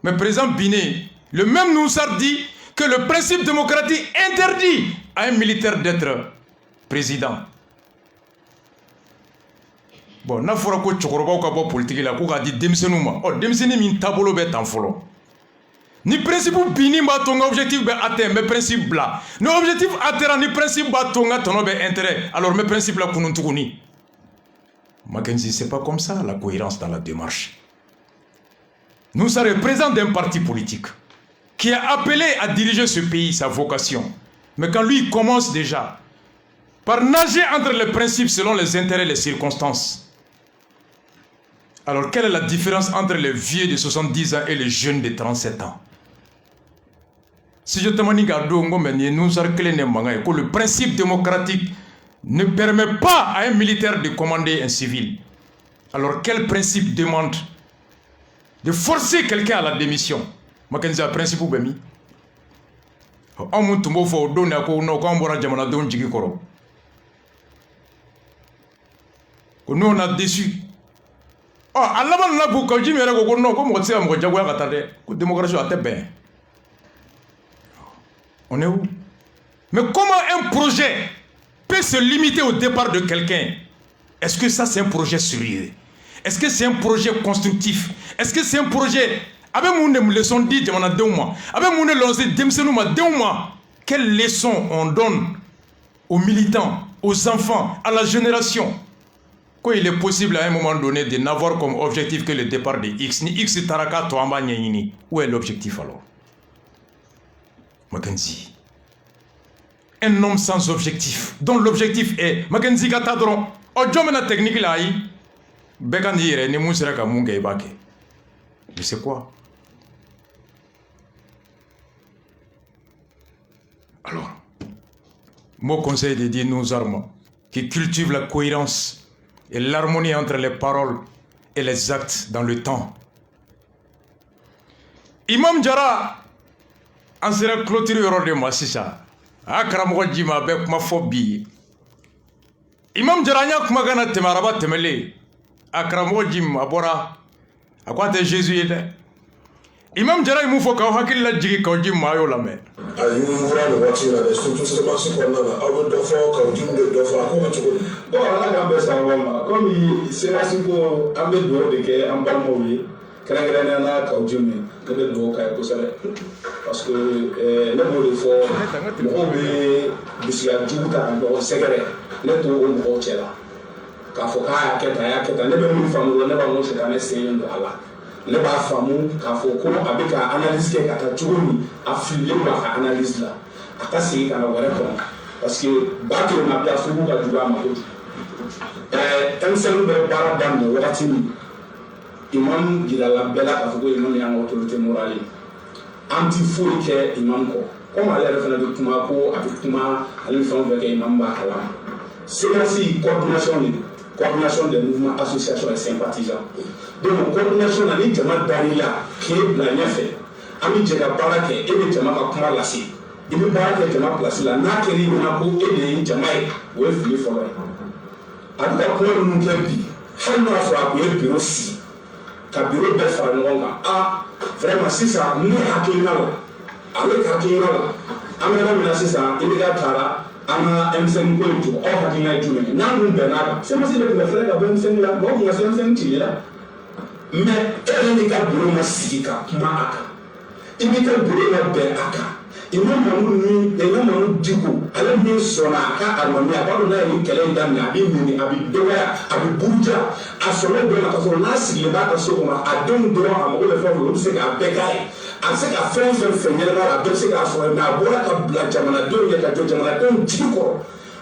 Mais président Binet, le même Noussar dit que le principe démocratique interdit à un militaire d'être président. Bon, n'a pas que Tchokoroba ou politique là, qu'on a dit Demsenouma. Oh, Demseni min tabolo bet en follow. Ni principe Bini ba ton objectif be atteint, mais principe là. Nos objectifs atteint ni principe ba tonga ton intérêt. Alors mes principes là kunun tukuni. Mackenzie, c'est pas comme ça la cohérence dans la démarche. Nous sommes représentants d'un parti politique qui a appelé à diriger ce pays, sa vocation. Mais quand lui commence déjà par nager entre les principes selon les intérêts et les circonstances, alors quelle est la différence entre les vieux de 70 ans et les jeunes de 37 ans? Si je te dis que le principe démocratique ne permet pas à un militaire de commander un civil, alors quel principe demande de forcer quelqu'un à la démission? Mackenzie, un principe ou bemi? On monte au fond, donne à quoi on a jamana don jigikoro. Nous on a déçu. Oh, Allah n'a pas beaucoup dit mais là qu'on a comme on sait à mon jaguar à tarder. La démocratie a été bien. On est où? Mais comment un projet peut se limiter au départ de quelqu'un? Est-ce que ça c'est un projet sérieux? Est-ce que c'est un projet constructif? Est-ce que c'est un projet avec mon leçon dit jamana 2 mois, avec mon lancé demsenouma 2 mois? Quelle leçon on donne aux militants aux enfants, à la génération. Qu'il est possible à un moment donné de n'avoir comme objectif que le départ de X. Ni X taraka toamba nyini. Où est l'objectif alors? Mackenzie. Un homme sans objectif, dont l'objectif est Mackenzie Gatadron. Ojomena technique là, Bekandire, ne mousera ka munga ibake. Je sais quoi? Alors, mon conseil de dire nos armes qui cultivent la cohérence et l'harmonie entre les paroles et les actes dans le temps. Imam Jara, en sera clôturé au de Massissa. Akramgo Jima avec ma phobie. Imam Jara nya kumagana temaraba temele. Akramgo Jim abora. À quoi t'es Jésus est? Imam Jara il faut qu'on hakil la jigi qu'on Jim mayo la mer. Ayi mura le voiture là, surtout c'est pas si qu'on a avant de faire quand Jim de faire comment tu connais? Bon, là quand ben ça va comme il c'est là si pour amener dehors de que en bas mauvais. Quand on a quand Jim que de dehors quand il faut parce que le mot de fort on veut d'ici à Jim quand on s'égare le tout on va là. Quand faut qu'à ne même une femme ne va pas se connaître c'est un là. Ne b'a faamu k'a fɔ ko a bɛ ka analyse kɛ ka taa cogo min a fililen don a ka analyse la a ka segin ka na wɛrɛ kɔnɔ parce que ba kelen na bi a sugu ka jugu a ma kojugu denmisɛnninw bɛ baara daminɛ wagati min imam jirala bɛɛ la k'a fɔ ko imam y'an ka autorité morale ye an ti foyi kɛ imam kɔ comme ale yɛrɛ fana bɛ kuma ko a bɛ kuma ale ni fɛn o fɛn kɛ imam b'a kalama séquence coordination de coordination des mouvements associations et sympathisants. Donc coordination na ni jama darila k'e bila ɲɛfɛ an bɛ jɛ ka baara kɛ e bɛ jama ka kuma lase i bɛ baara kɛ jama place la n'a kɛra i ɲɛna ko e de ye jama ye o ye fili fɔlɔ ye a bɛ ka kuma ninnu kɛ bi hali n'a sɔrɔ a tun ye bureau sigi ka bureau bɛɛ fara ɲɔgɔn kan a vraiment sisan ne hakilina la ale ka hakilina la an bɛ yɔrɔ min na sisan i bɛ ka taara an ka M5 ko in jɔ aw hakilina ye jumɛn ye n'a dun bɛnn'a kan semasi de tun bɛ fɛrɛ ka bɔ M5 la mɔgɔ tun ka se M5 ci la mais e yɛrɛ n'i ka bureau ma sigi ka kuma a kan i b'i ka bureau la bɛn a kan imam Manu Diko ale min sɔnna a ka alimami a b'a dɔn n'a ye nin kɛlɛ in daminɛ a bɛ nɛni a bɛ dɔgɔya a bɛ buruja a sɔnna bɛɛ ma ka sɔrɔ n'a sigilen b'a ka so kɔnɔ a denw dɔrɔn a mago bɛ fɛn fɛn olu bɛ se k'a bɛɛ k'a ye a bɛ se ka fɛn fɛn ɲɛnama la a bɛɛ bɛ se k'a sɔrɔ mɛ a bɔra ka bila jamanadenw ɲɛ ka jɔ jamanadenw jigi kɔrɔ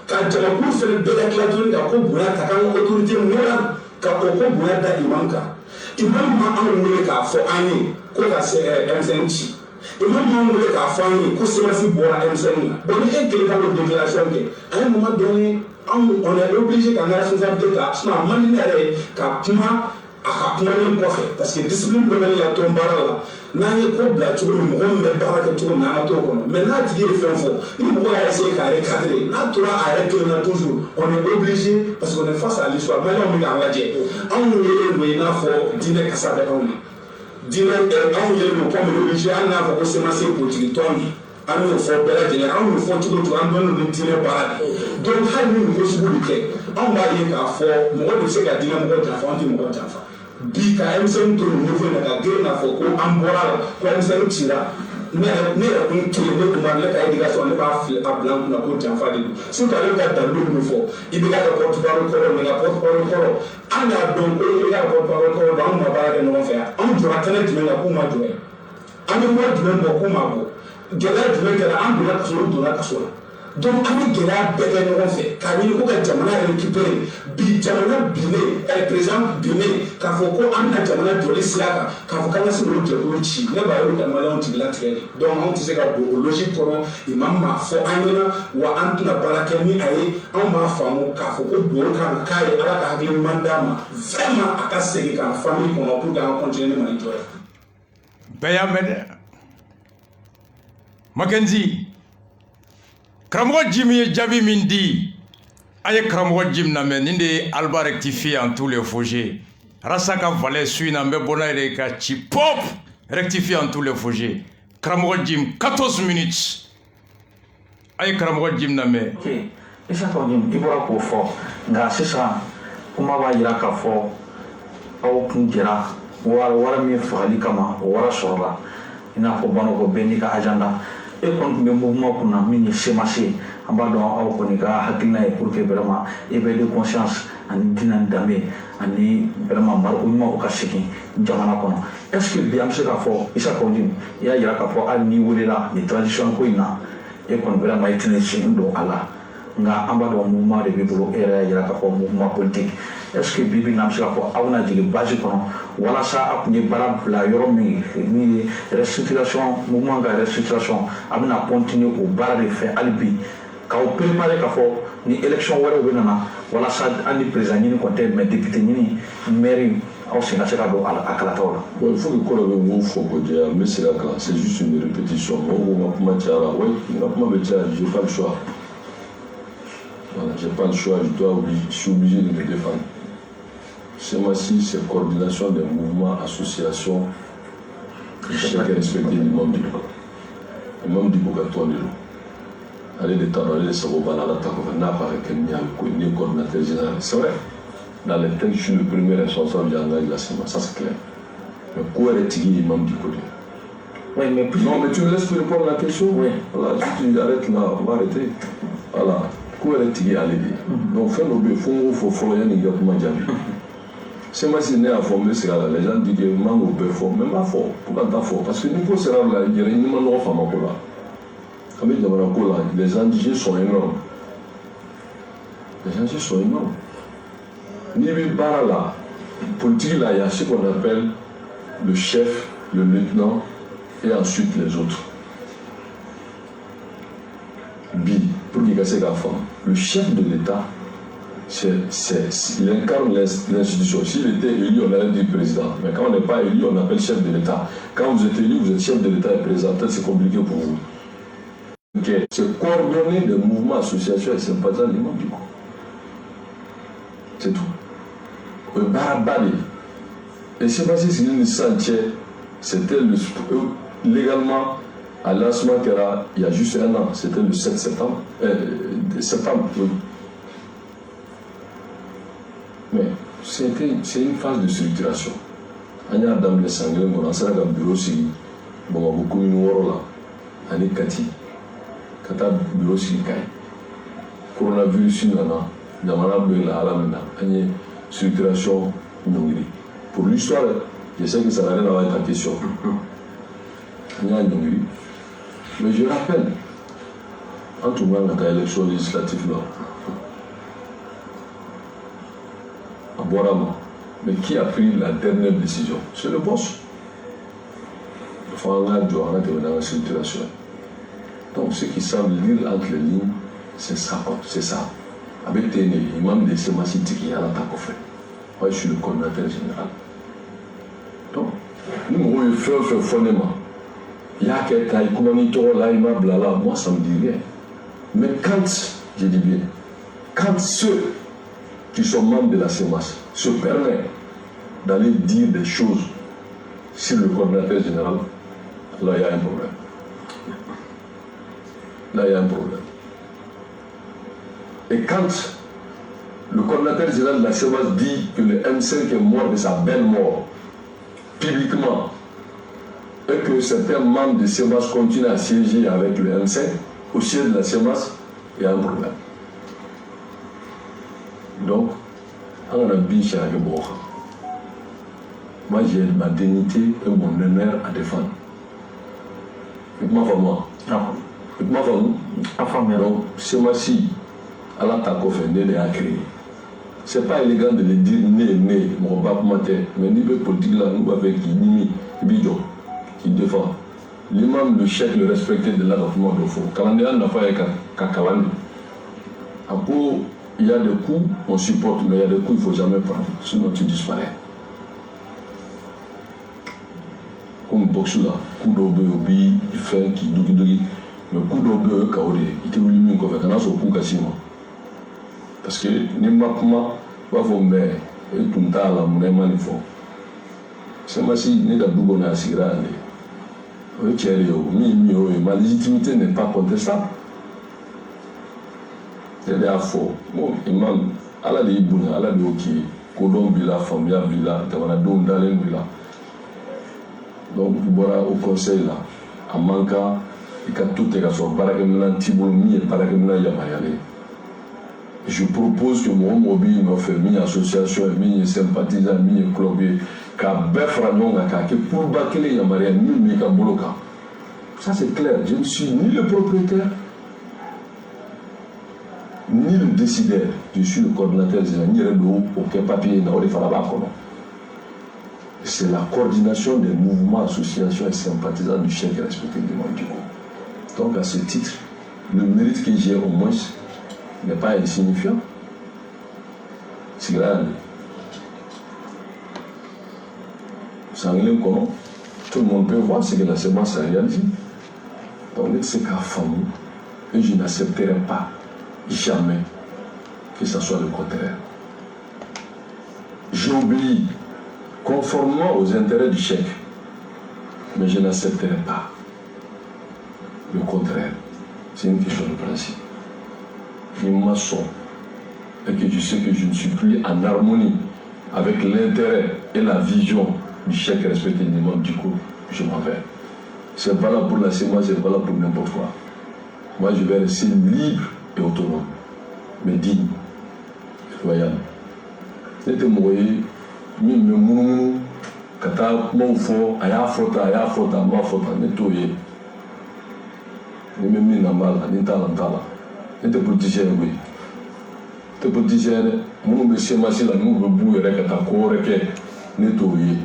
ka jamakulu fɛnɛ bɛɛ la tila tuguni ka ko bonya ta k'an ka autorité morale ka o ko bonya da imam kan imam ma anw wele k'a fɔ an ye ko ka se M5 ci imam ma wele k'a fɔ an ye ko semasi bɔra M5 la bon ni e kelen ka o déclaration kɛ a ye moment donné on est obligé k'an ka responsabilité ta sinon a man di ne yɛrɛ ye ka kuma a ka kumalen kɔfɛ parce que discipline bɛ ne la tɔn baara la n'an ye ko bila cogo min mɔgɔ min bɛ baara kɛ cogo min an ka t'o kɔnɔ mais n'a tigi ye fɛn fɔ ni mɔgɔ y'a essayer k'a recadrer n'a tora a yɛrɛ kelen na toujours on est obligé parce qu'on est face à l'histoire maliyɛnw bɛ k'an lajɛ anw yelen don i n'a fɔ diinɛ kasa bɛ anw na diinɛ anw yelen don comme religieux hali n'a fɔ ko semence politique tɔn nin an y'o fɔ bɛɛ lajɛlen an y'o fɔ cogo cogo an dɔnnen don diinɛ baara de donc hali ni nin ko sugu bɛ kɛ anw b'a ye k'a fɔ mɔgɔ de bɛ se ka diinɛ mɔgɔ janfa an tɛ mɔgɔ janfa bi ka M5 to nin niveau na ka girin k'a fɔ ko an bɔra la ko M5 cira ne yɛrɛ kun kelen ne kun b'a ne ka éducation ne b'a fili a bila n kunna ko janfa de don surtout ale bɛ ka dalilu minnu fɔ i bɛ ka porte-parole kɔrɔ nin ka porte-parole kɔrɔ an y'a dɔn ko i bɛ ka porte-parole kɔrɔ dɔn anw ma baara kɛ ɲɔgɔn fɛ yan anw jɔra kɛnɛ jumɛn kan k'u ma jɔ yan an bɛ wari jumɛn bɔ k'u ma bɔ gɛlɛya jumɛn kɛra an donna kaso la u donna kaso la donc an bɛ gɛlɛya bɛɛ kɛ ɲɔgɔn fɛ k'a ɲini ko ka jamana récupérer bi jamana binnen président binnen k'a fɔ ko an bɛna jamana jɔli sira kan k'a fɔ k'an ka se k'o jɛkulu ci ne b'a ye olu ka maliyɛnw jigilatigɛ de donc anw tɛ se ka don o logique kɔnɔ imam m'a fɔ an ɲɛna wa an tɛna baara kɛ ni a ye anw b'a faamu k'a fɔ ko duwawu kan ka k'a ye ala ka hakili ɲuman d'a ma vraiment a ka segin ka famille kɔnɔ pour que an continuer ni Mali jɔ ye. bɛɛ y'a mɛn dɛ Mackenzie karamɔgɔ Jim ye jaabi min di a ye karamɔgɔ Jim lamɛn nin de ye Alba rectifié en tous les foyers Rassa ka valet su in na n bɛ bɔ n'a yɛrɛ ka ci pop rectifié en tous les foyers karamɔgɔ Jim 14 minutes a ye karamɔgɔ Jim lamɛn. Isa ka Jim i bɔra k'o fɔ nka sisan kuma b'a jira k'a fɔ aw kun jɛra wari min fagali kama o wari sɔrɔla i n'a fɔ Bano ko bɛɛ n'i ka agenda e kɔni tun bɛ mouvement kunna min ye CMAC an b'a dɔn aw kɔni ka hakilina ye pour que vraiment éveil de conscience ani diinɛ danbe ani vraiment mariko ɲuman o ka segin jamana kɔnɔ est ce que bi an bɛ se k'a fɔ Isa Kawundimi i y'a yira k'a fɔ hali n'i welela nin transition ko in na e kɔni vraiment i tɛna sen don a la nka an b'a dɔn mouvement de b'i bolo e yɛrɛ y'a yira k'a fɔ mouvement politique est ce que bi bi in na an bɛ se k'a fɔ aw bɛna jigin base kɔnɔ walasa a tun ye baara bila yɔrɔ min ni restructuration mouvement ka restructuration a bɛna continuer o baara de fɛ hali bi k'aw préparer k'a fɔ ni élection wɛrɛw bɛ nana walasa hali ni président ɲini kɔni tɛ mais député ɲini maire aw sen ka se ka don a kalataw la. Bon, il faut que kɔrɔ bɛ mun fɔ ko jɛya n bɛ segin a kan c'est juste une répétition mɔgɔw ko n ka kuma cayara oui n ka kuma bɛ caya j'ai pas le choix voilà j'ai pas le choix je suis obligé de me défendre. CEMACI, c'est coordination des mouvements, associations, chacun respecter l'imam du Bouka. L'imam du Bouka, toi, allez les temps, allez les sabobana, la takofa, n'a pas réclamé le coordinateur général. C'est vrai, dans les textes, je suis le premier responsable de la CEMA, ça c'est clair. Mais quoi est-ce qu'il y a l'imam du côté? Oui, mais plus... Non, mais tu me laisses répondre à la question? Oui. Voilà, tu arrêtes là, on va arrêter. Voilà, quoi est-ce qu'il y a allé dire? Donc, faire nos bœufs, faut faire un exactement diable. C'est moi qui n'ai à former ces gars-là. Les gens disent que mango peut fort, mais pas fort. Pourquoi pas fort? Parce que niveau c'est là, il y a une manière de faire ma cola. Comme il y a une cola, les enjeux sont énormes. Les enjeux sont énormes. Niveau bara là, politique là, il y a ce qu'on appelle le chef, le lieutenant et ensuite les autres. Bi, pour qu'il casse la femme. Le chef de l'État. Il incarne l'institution. S'il était élu, on allait dire président. Mais quand on n'est pas élu, on appelle chef de l'État. Quand vous êtes élu, vous êtes chef de l'État et président. C'est compliqué pour vous. Okay. C'est coordonner des mouvements, associations et sympathisants du monde du coup. C'est tout. Le barabali. Et c'est pas si c'est une sentière. C'était légalement à lancement il y a juste un an. C'était le 7 septembre. Oui. Mais c'est une phase de structuration. On a dans les sanglés, on a un bureau si bon beaucoup de là, on est Kati, Kata bureau si Kai. Coronavirus nana, Yamana Bela Alamena, on a structuration Nyongiri. Pour l'histoire, je sais que ça n'a rien à voir avec ta question. On a Nyongiri. Mais je rappelle, en tout cas, dans l'élection législative là. Mais qui a pris la dernière décision? C'est le boss. Il faut en avoir dans la structuration. Donc ceux qui savent lire entre les lignes, c'est ça. C'est ça. Avec Téné, imam de CEMACI qui a la tacofe. Moi je suis le coordinateur général. Donc, nous avons fait phonément. Il y a quelqu'un qui communique là, il m'a blala. Moi ça me dit rien. Mais quand, je dis bien, quand ceux qui sont membres de la CEMACI se permettent d'aller dire des choses sur le coordinateur général, là il y a un problème. Là il y a un problème. Et quand le coordinateur général de la CEMACI dit que le M5 est mort de sa belle mort, publiquement, et que certains membres de CEMACI continuent à siéger avec le M5 au siège de la CEMACI, il y a un problème. Donc, on a bien chargé pour moi, j'ai ma dignité et mon honneur à défendre. Et ma femme, donc, CEMACI, à la tacofe, né à créer. C'est pas élégant de le dire né, mon bas matin, mais niveau politique là, nous avec Nimi, Bidjo, qui défend. L'imam, le chef, le respecté de l'adoptement de faux. Calendrier n'a pas été Kakalandi. Après, il y a des coups, on supporte, mais il y a des coups, il ne faut jamais prendre, sinon tu disparais. Comme boxe là, coup d'obé, il fait qui dougi, mais coup d'obé, kaori, il était voulu mieux qu'on fait, quand on a coup quasiment. Parce que, ni ma comment, va vous mettre, et tout le temps, là, mon aimant, il faut. C'est moi si, ni la double, on a si grande. Ma légitimité n'est pas contestable. C'est la faux. Bon, imam, ala de ibuna, ala de oki, kodon bila, famia bila, tamanadon dalen bila. Donc, il boira au conseil là, à manquant, Je propose que mon mobile me fait mi association, mi sympathisant, mi club, qu'à Befranon, qu'à pour Bakele Yamaria, mi Mikaboloka. Ça c'est clair, je ne suis ni le propriétaire, ni le décideur. Je suis le coordinateur ni le aucun papier, c'est la coordination des mouvements, associations et sympathisants du chef respecté du monde du coup. Donc à ce titre, le mérite que j'ai au moins n'est pas insignifiant. C'est grave. Sans rien comment, tout le monde peut voir ce que la semence a réalisé. Donc c'est qu'à famille, et je n'accepterai pas jamais que ce soit le contraire. J'oublie conformément aux intérêts du chèque, mais je n'accepterai pas le contraire. C'est une question de principe. Je m'assois et que je sais que je ne suis plus en harmonie avec l'intérêt et la vision du chèque respecté du monde, du coup, je m'en vais. C'est valable pour la CEMA, c'est valable pour n'importe quoi. Moi, je vais rester libre et autonome, mais digne, loyal. C'était moyen, même kata mofo, aya fota, ma fota, netoye. Ni même na mal, ni talentala. N'était politicien, oui. N'était politicien, mon monsieur Massila, nous bouillons avec ta corée, nettoyer.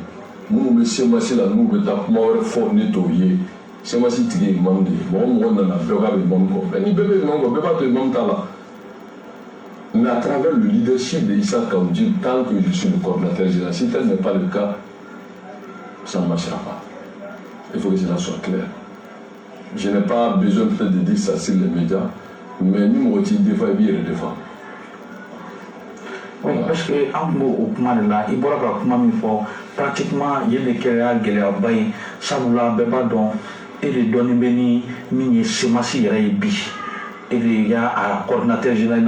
Mon monsieur Massila, nous bêta mort fort nettoyer. C'est ma cité qui m'a dit, mon a besoin de mon corps. Et ni bébé, non, bébé, pas de mon talent. Mais à travers le leadership de Issa Kaoudji, tant que je suis le coordinateur général, si tel n'est pas le cas, ça ne marchera pas. Il faut que cela soit clair. Je n'ai pas besoin peut-être de dire ça sur les médias, mais nous, on dit des fois, il y a des fois. Oui, parce que en gros, au moment là, il y a pratiquement il y a des cas qui sont ça vous l'a donc et les données bénies, mini semasi rébi. Et il y a un coordinateur général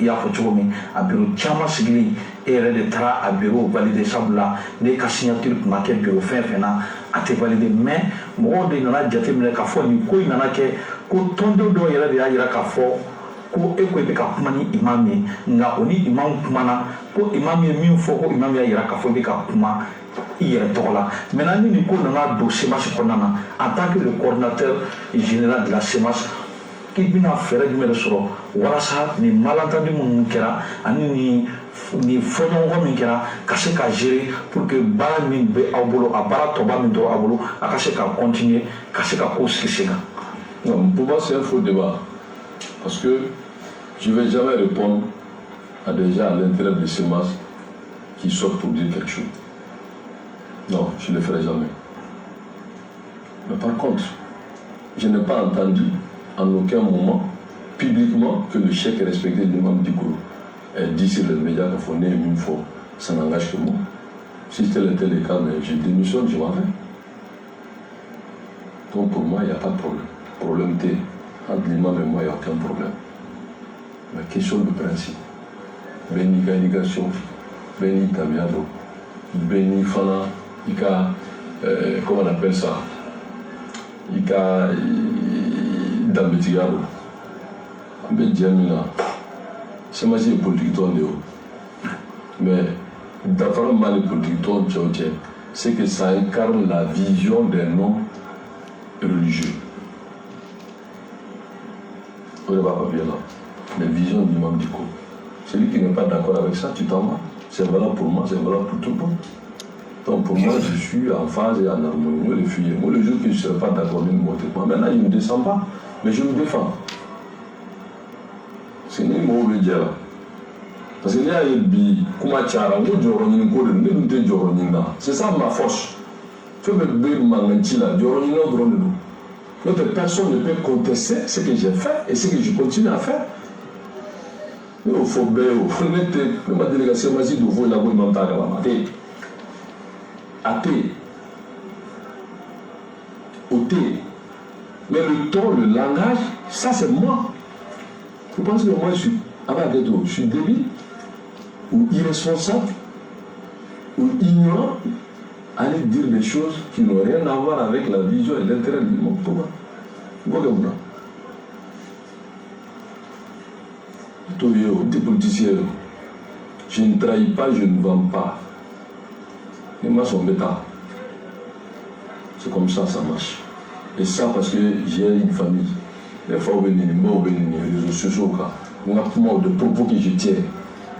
il y a un bureau chama sigli et il y a un bureau validé ça là, les signatures pour marquer bureau fin a été validé, mais moi de n'a déjà fait mais qu'à fois ni quoi il n'en a que tondo do il y a qu'à fois ko eko be ka kuma ni imam ye nga oni imam kuma na ko imam ye min fo ko imam ya yira ka fo be ka kuma hier tola maintenant ni ko na do semas ko na en tant que le coordinateur général de la semas qui bina faire du mede soro wala sa ni malentendu mun kera ani ni fonyon ko min kera ka se ka gérer pour que bala min be abolo abara to ba min do abolo aka se ka continuer ka se ka ko sisega. Non, pour moi c'est un faux débat parce que je ne vais jamais répondre à des gens à l'intérieur de ces masses qui sortent pour dire quelque chose. Non, je ne le ferai jamais. Mais par contre, je n'ai pas entendu en aucun moment, publiquement, que le chèque respecté du membre du groupe ait dit sur les médias qu'il faut néer une fois. Ça n'engage que moi. Si tel était le cas, mais je démissionne, je m'en vais. Donc pour moi, il n'y a pas de problème. Problème T. Entre l'imam et moi, il n'y a aucun problème. Mais question de principe. Béni Gaïgation, Béni Tamiado, Béni Fana, Ika, comment on appelle ça? Ika Dambetigaro. Ambe Djamila. C'est ma vie politique, mais d'avoir mal politique, c'est que ça incarne la vision d'un homme religieux. On ne va pas bien là. La vision du membre du coup. Celui qui n'est pas d'accord avec ça, tu t'en vas. C'est valable pour moi, c'est valable pour tout le monde. Donc pour moi, je suis en phase et en harmonie. Moi, les filles, moi, le jour que je ne serai pas d'accord, ne me montez pas. Maintenant, il ne me descend pas, mais je me défends. C'est une mauvaise idée là. Parce qu'il y a une vie, c'est ça ma force. Tu me dis, l'autre personne ne peut contester ce que j'ai fait et ce que je continue à faire. Mais il faut bien, il faut mettre ma délégation, ma de vous, la bonne mentale, athée, ôté. Mais le ton, le langage, ça c'est moi. Vous pensez que moi je suis débile ou irresponsable ou ignorant à aller dire des choses qui n'ont rien à voir avec la vision et l'intérêt du monde pour moi. Des politiciens, je ne trahis pas, je ne vends pas. Et moi, son bêta. C'est comme ça marche. Et ça parce que j'ai une famille. Les fois où les réseaux sociaux, on a pour moi de propos que je tiens.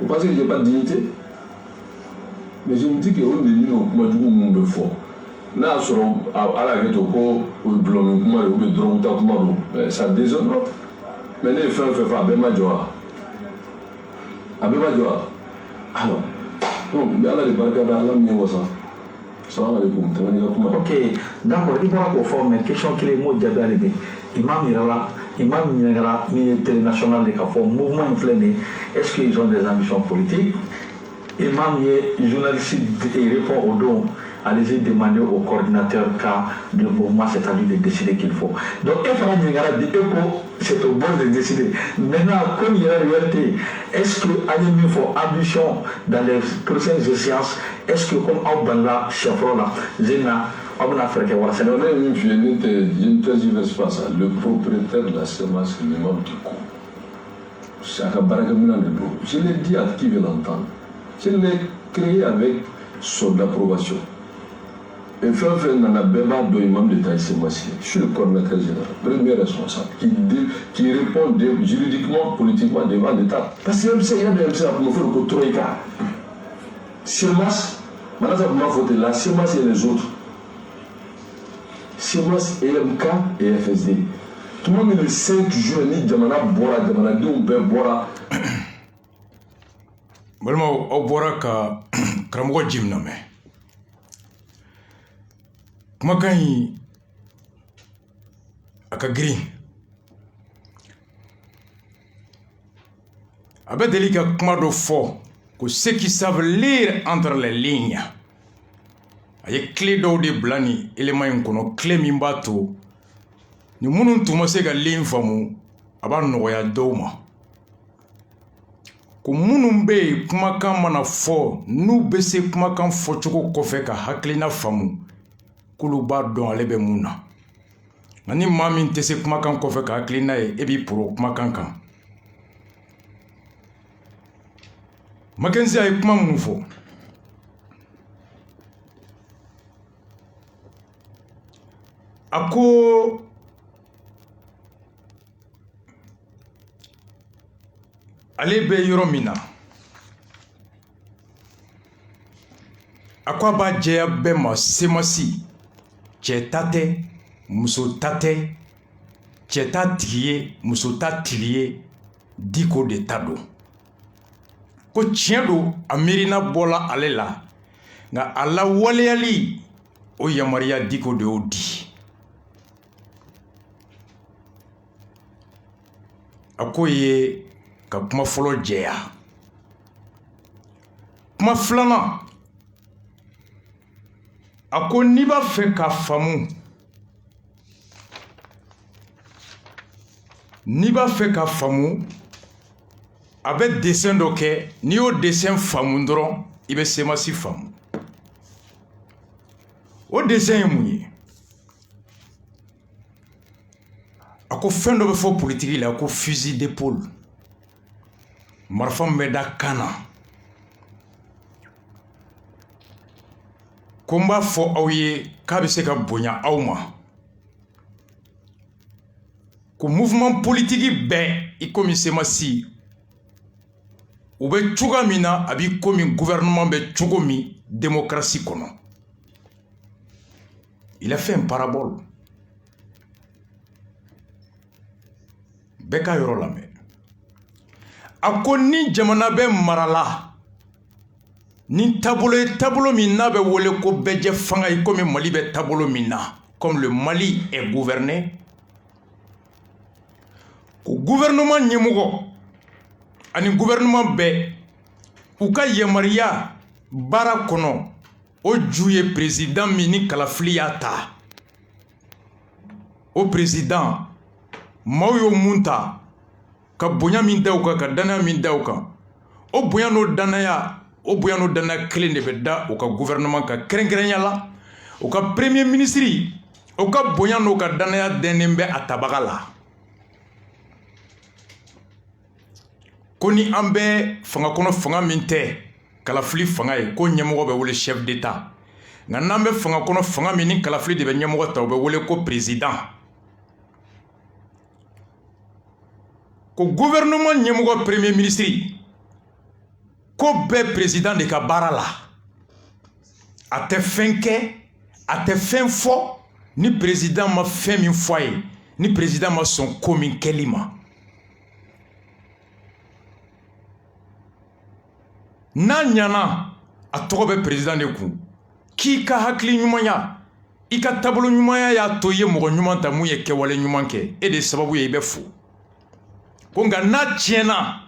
Vous pensez que je n'ai pas de dignité? Mais je me dis que on est venu au moment du monde fort. Là, à la guette au corps, au blanc, ça désonore. Mais les femmes font pas, ben major. Alors, donc, Allah les barcades, Allah m'y voit ça. Ok, d'accord, il va qu'on forme une question qui est mot diabète. Imam Nira, militaire national de Kafo, mouvement inflammé, est-ce qu'ils ont des ambitions politiques? Imam est journaliste et répond au don. Allez-y demander au coordinateur car le mouvement, c'est à lui de décider qu'il faut. Donc, c'est au bon de décider. Maintenant, comme il y a la réalité, est-ce que Anémie faut ambition dans les prochaines échéances? Est-ce que comme Aubala, Chefrola, Zena, Abna Freke, voilà, c'est le propriétaire de la semence, c'est le membre du coup. C'est un baragaminan de l'eau. Je l'ai dit à qui veut l'entendre. Je l'ai créé avec son approbation. Et fait dans la béba de l'imam de Taïssémassi. Je suis le coordinateur général, premier responsable, qui répond juridiquement, politiquement devant l'État. Parce que MC, il y a des MC à me faire le Troïka. Semas, maintenant ça m'a voté là, Semas et les autres. Semas, EMK et FSD. Tout le monde est le 5 juin, ni Djamana Bora, Djamana Doumbe Bora. Vraiment, au Bora, Kramogo Jimname. Kumakan aka green abe deli ka kuma do fo ko ceux qui savent lire entre les lignes aye clé do de blani élément en kono clé min bato ni munun tuma se ka ligne famu aba no ya doma ko munun be kumakan mana fo nu be se kumakan fo choko kofe ka haklina famu kulu ba don ale be mun na ani maa min tɛ se kumakan kɔfɛ ka hakilina ye e b'i poro kumakan kan Mackenzie a ye kuma mun fɔ a ko ale bɛ yɔrɔ min na a ko a b'a jɛya bɛɛ ma semasi cɛ ta tɛ muso ta tɛ cɛ ta tigi ye muso ta tigi ye diko de ta don ko tiɲɛ don a miirina bɔla ale la nka a lawaleyali o yamaruya diko de y'o di a ko ye ka kuma fɔlɔ jɛya kuma filanan a ko n'i b'a fɛ ka faamu a bɛ dessin dɔ kɛ n'i y'o dessin faamu dɔrɔn i bɛ semasi faamu o dessin ye mun ye a ko fɛn dɔ bɛ fɔ politiki la ko fusil d'épaule marifa min bɛ da kan na ko n b'a fɔ aw ye k'a bɛ se ka bonya aw ma ko mouvement politique bɛɛ i komi semasi u bɛ cogoya min na a b'i komi gouvernement bɛ cogo min démocratie kɔnɔ il a fait un parabole bɛɛ ka yɔrɔ lamɛn a ko ni jamana bɛ marala ni taabolo ye taabolo min n'a bɛ wele ko bɛɛjɛ fanga i komi Mali bɛ taabolo min na comme le Mali est gouverné ko gouvernement ɲɛmɔgɔ ani gouvernement bɛɛ u ka yamaruya baara kɔnɔ o ju ye président min ni kalafili y'a ta o président maaw y'o mun ta ka bonya min da u kan ka danaya min da u kan o bonya n'o danaya kelen de bɛ da u ka gouvernement ka kɛrɛnkɛrɛnya la u ka premier ministre o ka bonya no ka danaya denen bɛ a tabaga la ko ni an bɛ fanga kɔnɔ fanga min tɛ kalafili fanga ye ko ɲɛmɔgɔ bɛ wele chef d'état nka n'an bɛ fanga kɔnɔ fanga min ni kalafili de bɛ ɲɛmɔgɔ ta o bɛ wele ko président ko gouvernement ɲɛmɔgɔ premier ministre ko bɛɛ président de ka baara la a tɛ fɛn kɛ a tɛ fɛn fɔ ni président ma fɛn min fɔ a ye ni président ma sɔn ko min kɛli ma n'a ɲana a tɔgɔ bɛ président de kun k'i ka hakili ɲumanya i ka taabolo ɲumanya y'a to i ye mɔgɔ ɲuman ta mun ye kɛwale ɲuman kɛ e de sababu ye i bɛ fo ko nka n'a tiɲɛna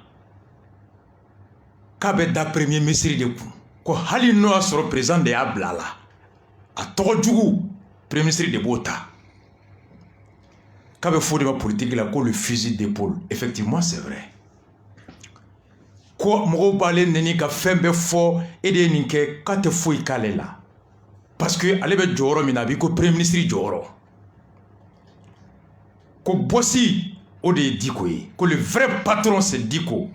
k'a bɛ da premier ministre de kun ko hali n'o y'a sɔrɔ président de y'a bila a la a tɔgɔ jugu premier ministre de b'o ta k'a bɛ fɔ de ma politique la ko le fusil d'épaule effectivement c'est vrai ko mɔgɔw b'ale neni ka fɛn bɛɛ fɔ e de ye nin kɛ k'a tɛ foyi k'ale la parce que ale bɛ jɔyɔrɔ min na a b'i ko premier ministre jɔyɔrɔ ko bɔsi o de ye Diko ye ko le vrai patron c'est Diko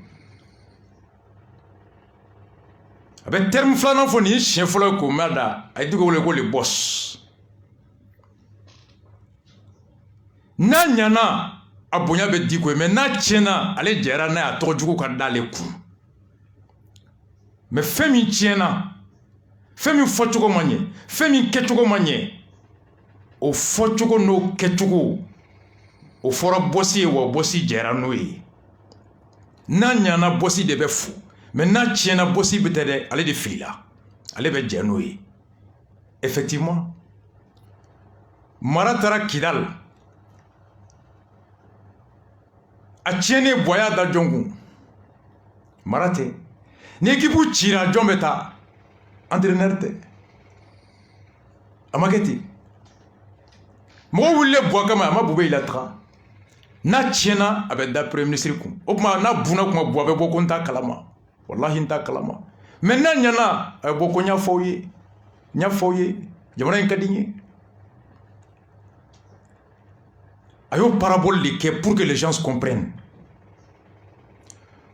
a bɛ terme filanan fɔ nin ye siɲɛ fɔlɔ ye k'o mɛn da a ye Diko wele ko le boss n'a ɲana a bonya bɛ Diko ye mais n'a tiɲɛna ale jɛra n'a ye a tɔgɔ jugu ka d'ale kun mais fɛn min tiɲɛna fɛn min fɔcogo ma ɲɛ fɛn min kɛcogo ma ɲɛ o fɔcogo n'o kɛcogo o fɔra bɔsi ye wa bɔsi jɛra n'o ye n'a ɲana bɔsi de bɛ fo mais n'a tiɲɛna bɔsi bɛ tɛ dɛ ale de filila ale bɛ jɛ n'o ye effectivement mara taara Kidal a tiɲɛnen bonya da jɔn kun mara tɛ ni équipe cira jɔn bɛ taa entraîneur tɛ a ma kɛ ten mɔgɔ wulilen bɔ kama a ma bube ila taga n'a tiɲɛna a bɛ da premier ministre kun o tuma n'a bunna kuma bɔ a bɛ bɔ ko n t'a kalama wallahi n t'a kalama mais n'a ɲana a bɛ bɔ ko n y'a fɔ aw ye jamana in ka di n ye a y'o parabole de kɛ pour que les gens comprennent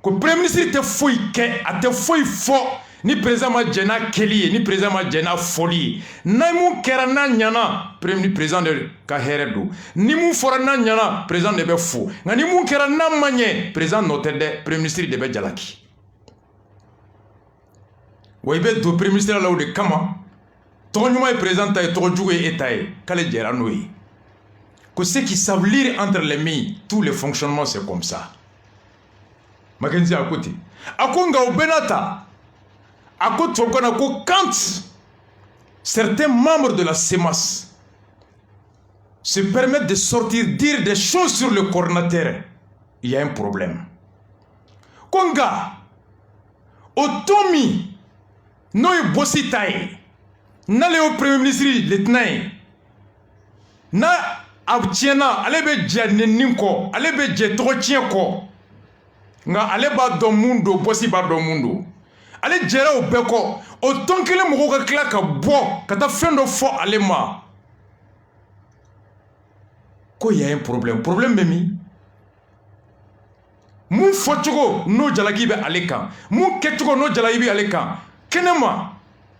ko premier ministre tɛ foyi kɛ a tɛ foyi fɔ ni président ma jɛ n'a kɛli ye ni président ma jɛ n'a fɔli ye n'a mun kɛra n'a ɲana président de ka hɛrɛ don ni mun fɔra n'a ɲana président de bɛ fo nka ni mun kɛra n'a ma ɲɛ président nɔ tɛ dɛ premier ministre de bɛ jalaki wa i bɛ don premier ministre la o de kama tɔgɔ ɲuman ye président ta ye tɔgɔ jugu ye e ta ye k'ale jɛra n'o ye que ceux qui savent lire entre les lignes, tous les fonctionnements c'est comme ça. Mackenzie à côté. A Konga au Benata, à côté quand certains membres de la CEMAS se permettent de sortir, dire des choses sur le coordinateur, il y a un problème. Konga, Otomi, Noy Bossitaï, n'allez au premier ministre, lieutenant, na abtiena ale be jannenin ko ale be je tɔgɔtiɲɛ kɔ nka ale b'a dɔn mun don bɔsi b'a dɔn mun don ale jɛra o bɛɛ kɔ o tɔn kelen mɔgɔw ka tila ka bɔ ka taa fɛn dɔ fɔ ale ma ko y a un problème bɛ min mun fɔcogo n'o jalaki bɛ ale kan mun kɛcogo n'o jalaki bɛ ale kan kɛnɛma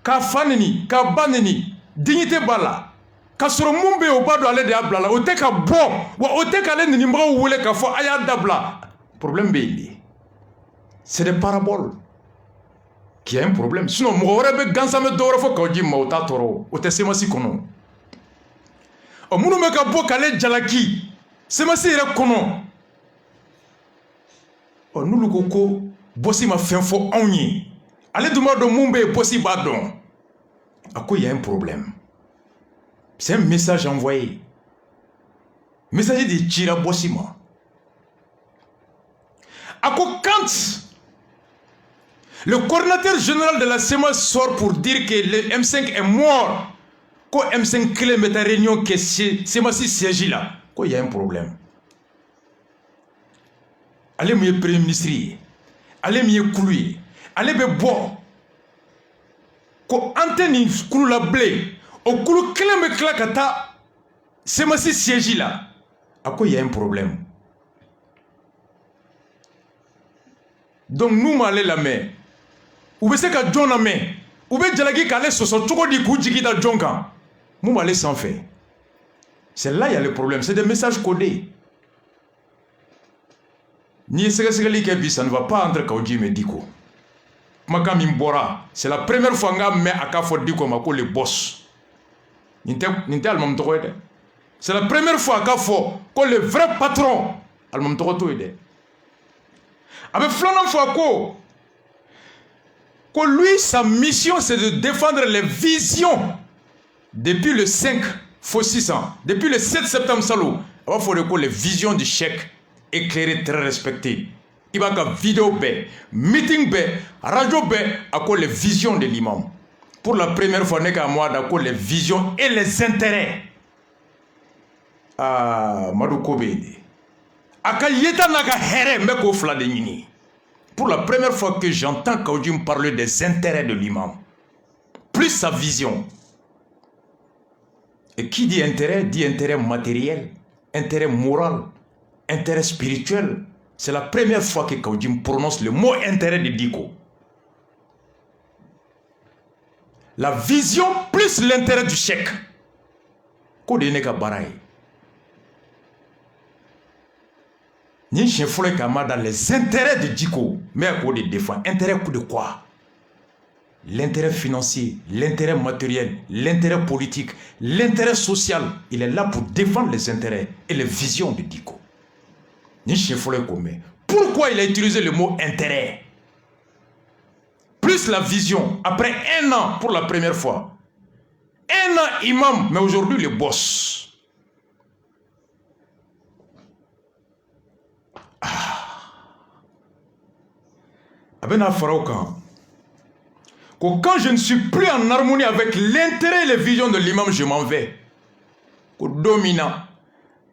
k'a fa neni k'a ba neni dignité b'a la k'a sɔrɔ mun bɛ yen o b'a dɔn ale de y'a bila la o tɛ ka bɔ wa o tɛ k'ale ninibagaw wele k'a fɔ a y'a dabila problème bɛ yen de c'est des paraboles qui a un problème sinon mɔgɔ wɛrɛ bɛ gansan bɛ dɔwɛrɛ fɔ k'aw ji ma o t'a tɔɔrɔ o tɛ semasi kɔnɔ ɔ minnu bɛ ka bɔ k'ale jalaki semasi yɛrɛ kɔnɔ ɔ n'olu ko bɔsi ma fɛn fɔ anw ye ale dun b'a dɔn mun bɛ yen bɔsi b'a dɔn a ko y a un problème. C'est un message envoyé. Message de Chira Bossima. Quand le coordinateur général de la CEMAS sort pour dire que le M5 est mort, quand M5 clé met à réunion que CEMAS siège là, il y a un problème. Allez mieux premier ministre, allez mieux couler, allez mieux boire. Quand antenne coule la blé. O kulu kelen bɛ tila ka taa C'est ma siège là. À quoi il y a un problème? Donc nous m'allons la main. Ou bien c'est que John la main. Ou bien Jalagi Kale Soso Choko di Kujiki da Jonka. Nous m'allons s'en faire. C'est là il y a le problème. C'est des messages codés. Ni ça ne va pas entre Kaoji et Diko. Makam Mbora. C'est la première fois que je mets à Kafo Diko Mako le boss. C'est la première fois que le vrai patron Almam Toroto est. Avec Flanan Fouako, que lui, sa mission, c'est de défendre les visions depuis le 5 600, depuis le 7 septembre Salou. Il faut que les visions du chèque éclairées, très respectées. Il va y avoir vidéo, meeting, radio, à quoi les visions de l'imam. Pour la première fois, n'est-ce moi d'accord les visions et les intérêts. Ah, Madou Kobe. Pour la première fois que j'entends Kaoji me parler des intérêts de l'imam, plus sa vision. Et qui dit intérêt matériel, intérêt moral, intérêt spirituel. C'est la première fois que Kaoji me prononce le mot intérêt de Diko. La vision plus l'intérêt du chèque. Kodene ka baraye. Ni chien foule kama dans les intérêts de Diko. Mais à quoi de défendre? Intérêt de quoi? L'intérêt financier, l'intérêt matériel, l'intérêt politique, l'intérêt social. Il est là pour défendre les intérêts et les visions de Diko. Ni chien foule comme. Pourquoi il a utilisé le mot intérêt? Plus la vision, après un an pour la première fois. Un an imam, mais aujourd'hui le boss. Quand je ne suis plus en harmonie avec l'intérêt et les visions de l'imam, je m'en vais. Dominant,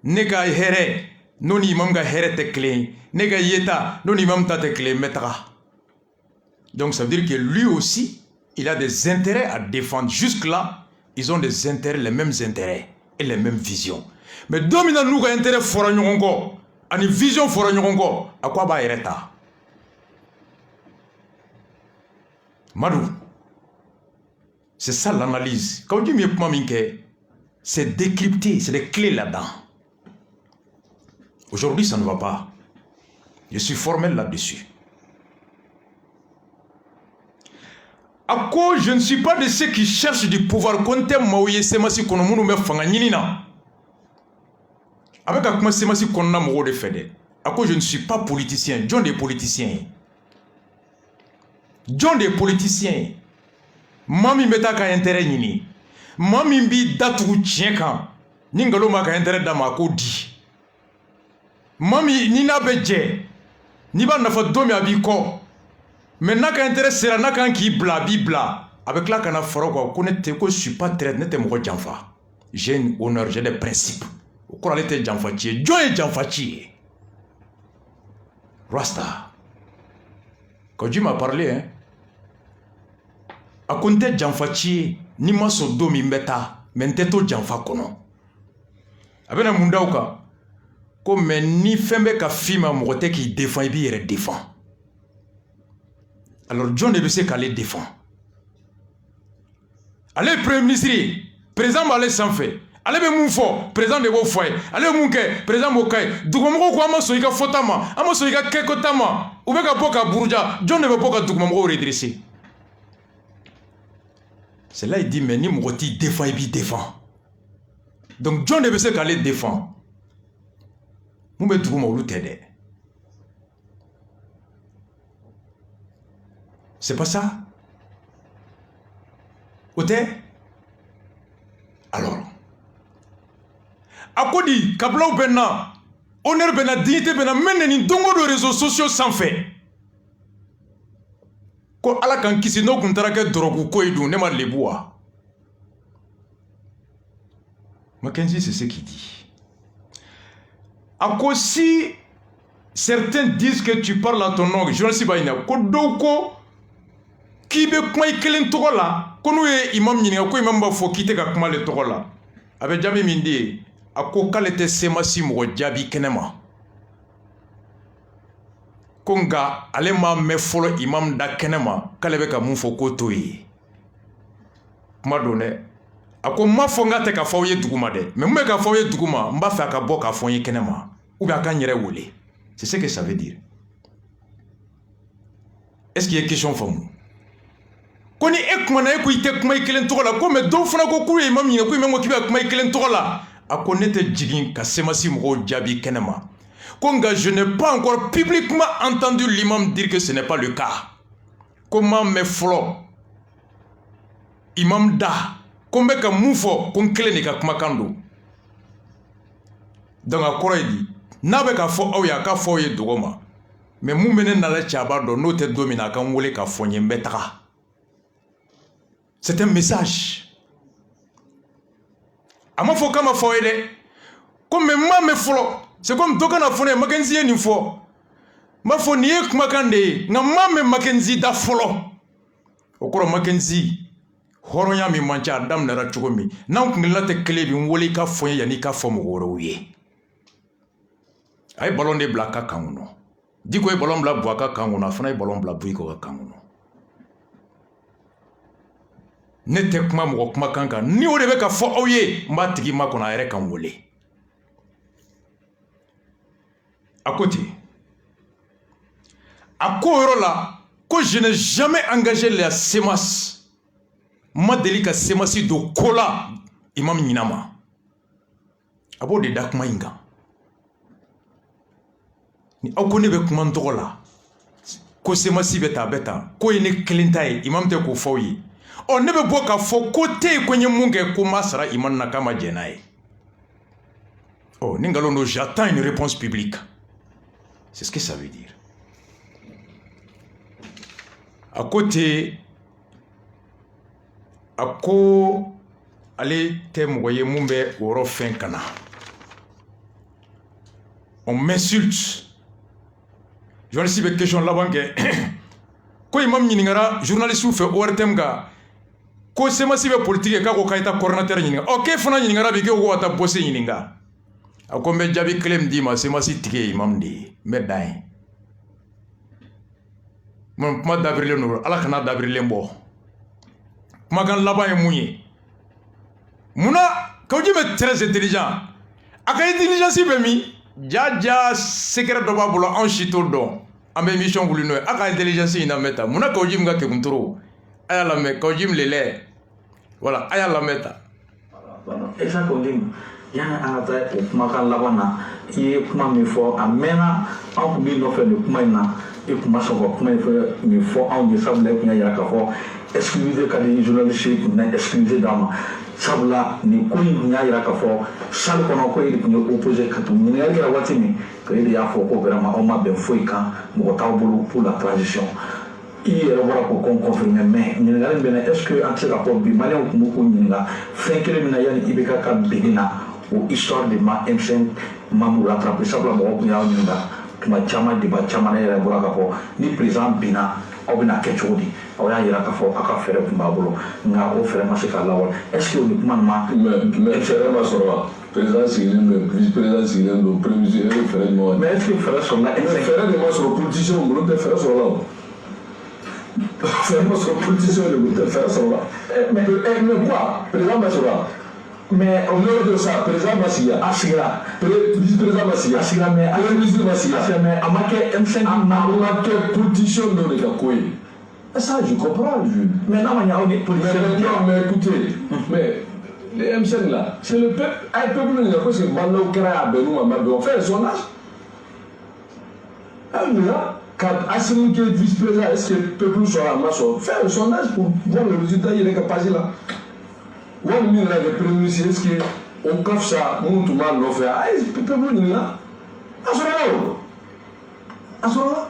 nega here, non imam ga here te clé, nega yeta, non imam ta te clé metra. Donc ça veut dire que lui aussi, il a des intérêts à défendre. Jusque-là, ils ont des intérêts, les mêmes intérêts et les mêmes visions. Mais dominant nous ga intérêt fora nyongo, ani vision fora nyongo, à quoi ba ereta? Madou, c'est ça l'analyse. Quand tu me dis c'est décrypté, c'est des clés là-dedans. Aujourd'hui, ça ne va pas. Je suis formel là-dessus. À quoi je ne suis pas de ceux qui cherchent du pouvoir. Compter Maouye Semasi Konomounou me fanganina. Avec Akma Semasi Konona Moro de Fede. À quoi je ne suis pas politicien. John des politiciens. John des politiciens. Mami meta ka intérêt nini. Mami bi datu tien kan. Ningalo ma ka intérêt dama ko di. Mami nina beje. Niba nafa domi abiko. Mais n'a qu'à intéresser la n'a qu'à qui bla bibla avec la cana faro connaître que je suis pas très net mon janfa. J'ai un honneur, j'ai des principes. Au cours de l'été janfati, Joy janfati. Rasta. Quand Dieu m'a parlé, hein, à compter janfati, ni ma so domi mbeta, menteto janfa kono. Avec un mundauka, comme ni fembe ka fima mote qui défend et bien défend. Alors John Ebese qu'allait défendre. Allez, Premier ministre, président Malé s'en fait. Allez, Moufo, président de Wofoy. Allez, Mouke, président Mokai. Doukomoko, Kwama Soika Fotama, Amo Soika Kekotama, Oubeka Poka Bourja, John ne veut pas que Doukomoko redresser. C'est là il dit, mais ni Mouti défend et puis défend. Donc John Ebese qu'allait défendre. Moumé Doukomoko t'aide. C'est pas ça? Ote? Alors, à quoi dit Kabla Bena, honneur Bena, dignité Bena, meneni dongo de réseaux sociaux sans fait. Ko ala kan kisi no kuntarake drogu ko idu ne ma leboa. Mackenzie, c'est ce qu'il dit. À quoi si certains disent que tu parles à ton nom, je ne sais pas, Kodoko. Qui be quoi kelen togola kono e imam nyinga ko imam ba fo kite ka kuma le togola avec jamais mindi a ko k'ale tɛ semasi mɔgɔ jaabi kɛnɛ ma ko nka ale m'a mɛn fɔlɔ imam da kɛnɛ ma k'ale bɛ ka mun fɔ k'o t'o ye kuma don dɛ a ko n m'a fɔ n k'a tɛ ka fɔ aw ye dugu ma dɛ mais mun bɛ ka fɔ aw ye dugu ma n b'a fɛ a ka bɔ k'a fɔ n ye kɛnɛ ma ou bien a ka n yɛrɛ wele c'est ce que ça veut dire est-ce qu'il y a question faamu ko ni e kumana e ko i tɛ kuma i kelen tɔgɔ la ko mais dɔw fana ko k'u ye imam ɲininka ko imam ko k'i bɛ kuma i kelen tɔgɔ la a ko ne tɛ jigin ka semasi mɔgɔw jaabi kɛnɛ ma ko nka je n'ai pas encore publiquement entendu l'imam dire que ce n'est pas le cas ko n m'a mɛn fɔlɔ imam da ko n bɛ ka mun fɔ ko n kelen de ka kumakan don donc a kɔrɔ ye di n'a bɛ ka fɔ aw ye a ka fɔ aw ye dɔgɔ ma mais mun bɛ ne nana cɛ a b'a dɔn n'o tɛ don min na a ka n wele ka fɔ n ye n bɛ taga c'est un message a ma fɔ k'a ma fɔ aw ye dɛ ko mais n m'a mɛn fɔlɔ c'est comme dɔ kana fɔ ne ye Mackenzie ye nin fɔ n b'a fɔ nin ye kumakan de ye nka n m'a mɛn Mackenzie da fɔlɔ o kɔrɔ Mackenzie hɔrɔnya min man ca a daminɛra cogo min n'an kungelena tɛ kelen bi n wele i ka fɔ n ye yanni i ka fɔ mɔgɔ wɛrɛw ye a ye ballon de bila a ka kan kɔnɔ Diko ye ballon bila Buwa ka kan kɔnɔ a fana ye ballon bila Buyiko ka kan kɔnɔ ne tɛ kuma mɔgɔ kumakan kan ni o de bɛ ka fɔ aw ye n b'a tigi makɔnɔ a yɛrɛ kan wele a ko ten a ko yɔrɔ la ko je n'ai jamais engagé la SEMAS ma deli ka semasi don ko la imam ɲina ma a b'o de da kuma in kan ni aw ko ne bɛ kuma n tɔgɔ la ko semasi bɛ tan a bɛ tan ko ye ne kelen ta ye imam tɛ k'o fɔ aw ye ɔ ne bɛ bɔ k'a fɔ ko tɛ yen ko n ye mun kɛ ko n b'a sara imam na k'a ma jɛn n'a ye ɔ ni nkalon don j'attends une réponse publique c'est ce que ça veut dire a ko ten a ko ale tɛ mɔgɔ ye mun bɛ o yɔrɔ fɛn kana on m'insulte journaliste bɛ question laban kɛ ko imam ɲininkara journaliste fɛ ORTM kan ko semasi bɛ politique kɛ k'a ko k'a ye taa coordinateur ɲininka ɔ k'e fana ɲininkara bi k'e ko ka taa bosse ɲininka a ko n bɛ jaabi kelen min d'i ma semasi tigi ye imam de ye n bɛ dan ye kuma dabirilen don ala kana dabirilen bɔ kumakan laban ye mun ye munna Kawuji bɛ très intelligent a ka intelligence bɛ min jaja secret dɔ b'a bolo anw si t'o dɔn an bɛ émission wuli n'o ye a ka intelligence in lamɛn ta munna Kawuji min ka kekuntoro a y'a lamɛn Kawuji min lelɛ voilà a y'a lamɛn ta Esa Kawuji yani an ka taa o kumakan laban na i ye kuma min fɔ a mɛnna an tun b'i nɔfɛ nin kuma in na i kun ma sɔn ka kuma min fɔ anw ye sabula i kun y'a yira k'a fɔ excuse ka di journaliste ye kun na excuse d'a ma sabula nin ko in kun y'a yira k'a fɔ salle kɔnɔ ko e de kun ye opposé ka tugu ɲininkali kɛra waati min ko e de y'a fɔ ko vraiment aw ma bɛn foyi kan mɔgɔ t'aw bolo pour la transition i yɛrɛ bɔra k'o ko confirmer mais ɲininkali bɛ na est ce que an tɛ se k'a fɔ bi maliyɛnw kun b'u k'u ɲininka fɛn kelen min na yanni IBK ka begin na o histoire de ma M5 Mamu rattrapé sabula mɔgɔw kun y'aw ɲininka tuma caman débat caman ne yɛrɛ bɔra k'a fɔ ni président binna aw bɛna kɛ cogo di aw y'a yira k'a fɔ aw ka fɛɛrɛ kun b'a bolo nka o fɛɛrɛ ma se k'a lawale est ce que o ni kuma nin ma mais fɛɛrɛ ma sɔrɔ wa président sigilen don vice président sigilen don premier ministre e bɛ fɛɛrɛ ɲuman mais est ce que fɛɛrɛ sɔrɔla fɛɛrɛ de ma sɔrɔ politicien bolo tɛ fɛɛrɛ sɔrɔla o fɛɛrɛ ma sɔrɔ politicien de bolo tɛ fɛɛrɛ sɔrɔla mais quoi président ma sɔrɔ mais au niveau de ça président ma sigi a sigira vice président ma sigi a sigira mais premier ministre ma sigi a sigira mais a ma kɛ M5 na o ma kɛ politicien dɔ de ka ko ye ça je comprends mais n'a ma ɲɛ aw ni politicien mais écoutez mais les M5 là c'est le peuple a ye peuple ɲininka ko est ce que mandaw kɛra y'a bɛn n'u ma ma bɛn on fait un sondage aw ɲininka ka Assimi kɛ vice président est ce que peuple sɔrɔ a ma sɔrɔ fait un sondage pour voir le résultat yɛrɛ ka page la wali min nana kɛ premier ministre est ce que o ka fisa minnu tun b'a nɔfɛ a ye peuple ɲininka a sɔrɔla o a sɔrɔla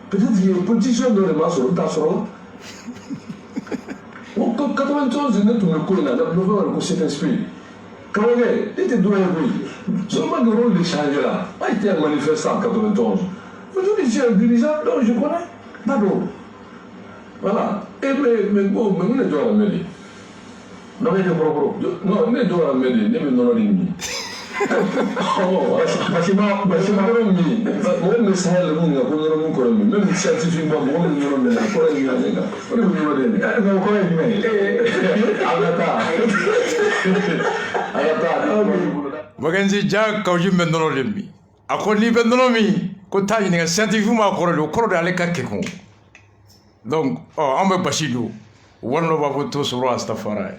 peut-être que politicien dɔ de ma sɔrɔ t'a sɔrɔla o 91 ne tun bɛ ko in na ne bɛ fɔ ko cet esprit karamɔgɔkɛ e tɛ dɔn ye koyi seulement que rôle de changer là a été un manifestant en 91 aujourd'hui je suis un dirigeant donc je connais pas d'eau voilà et mais bon mais mun de jɔ la mɛ de dɔ bɛ kɛ kɔrɔkɔrɔ non ne jɔ la mɛ de ne bɛ nɔnɔ de min bâtiment yɔrɔ min mɔgɔ min bɛ sahel mun kan ko yɔrɔ min kɔrɔ min même scientifiquement mɔgɔ min yɔrɔ min na kɔrɔ ye ɲɔgɔn ye kan o de bɛ yɔrɔ de ye mais o kɔrɔ ye jumɛn ye an ka taa Magenzi ja kawji bɛ nɔnɔ de min a ko n'i bɛ nɔnɔ min ko taa ɲininka scientifiquement kɔrɔ de o kɔrɔ de ale ka kɛkun donc an bɛ basi dun wari dɔ b'a fɔ to sɔrɔ astafara ye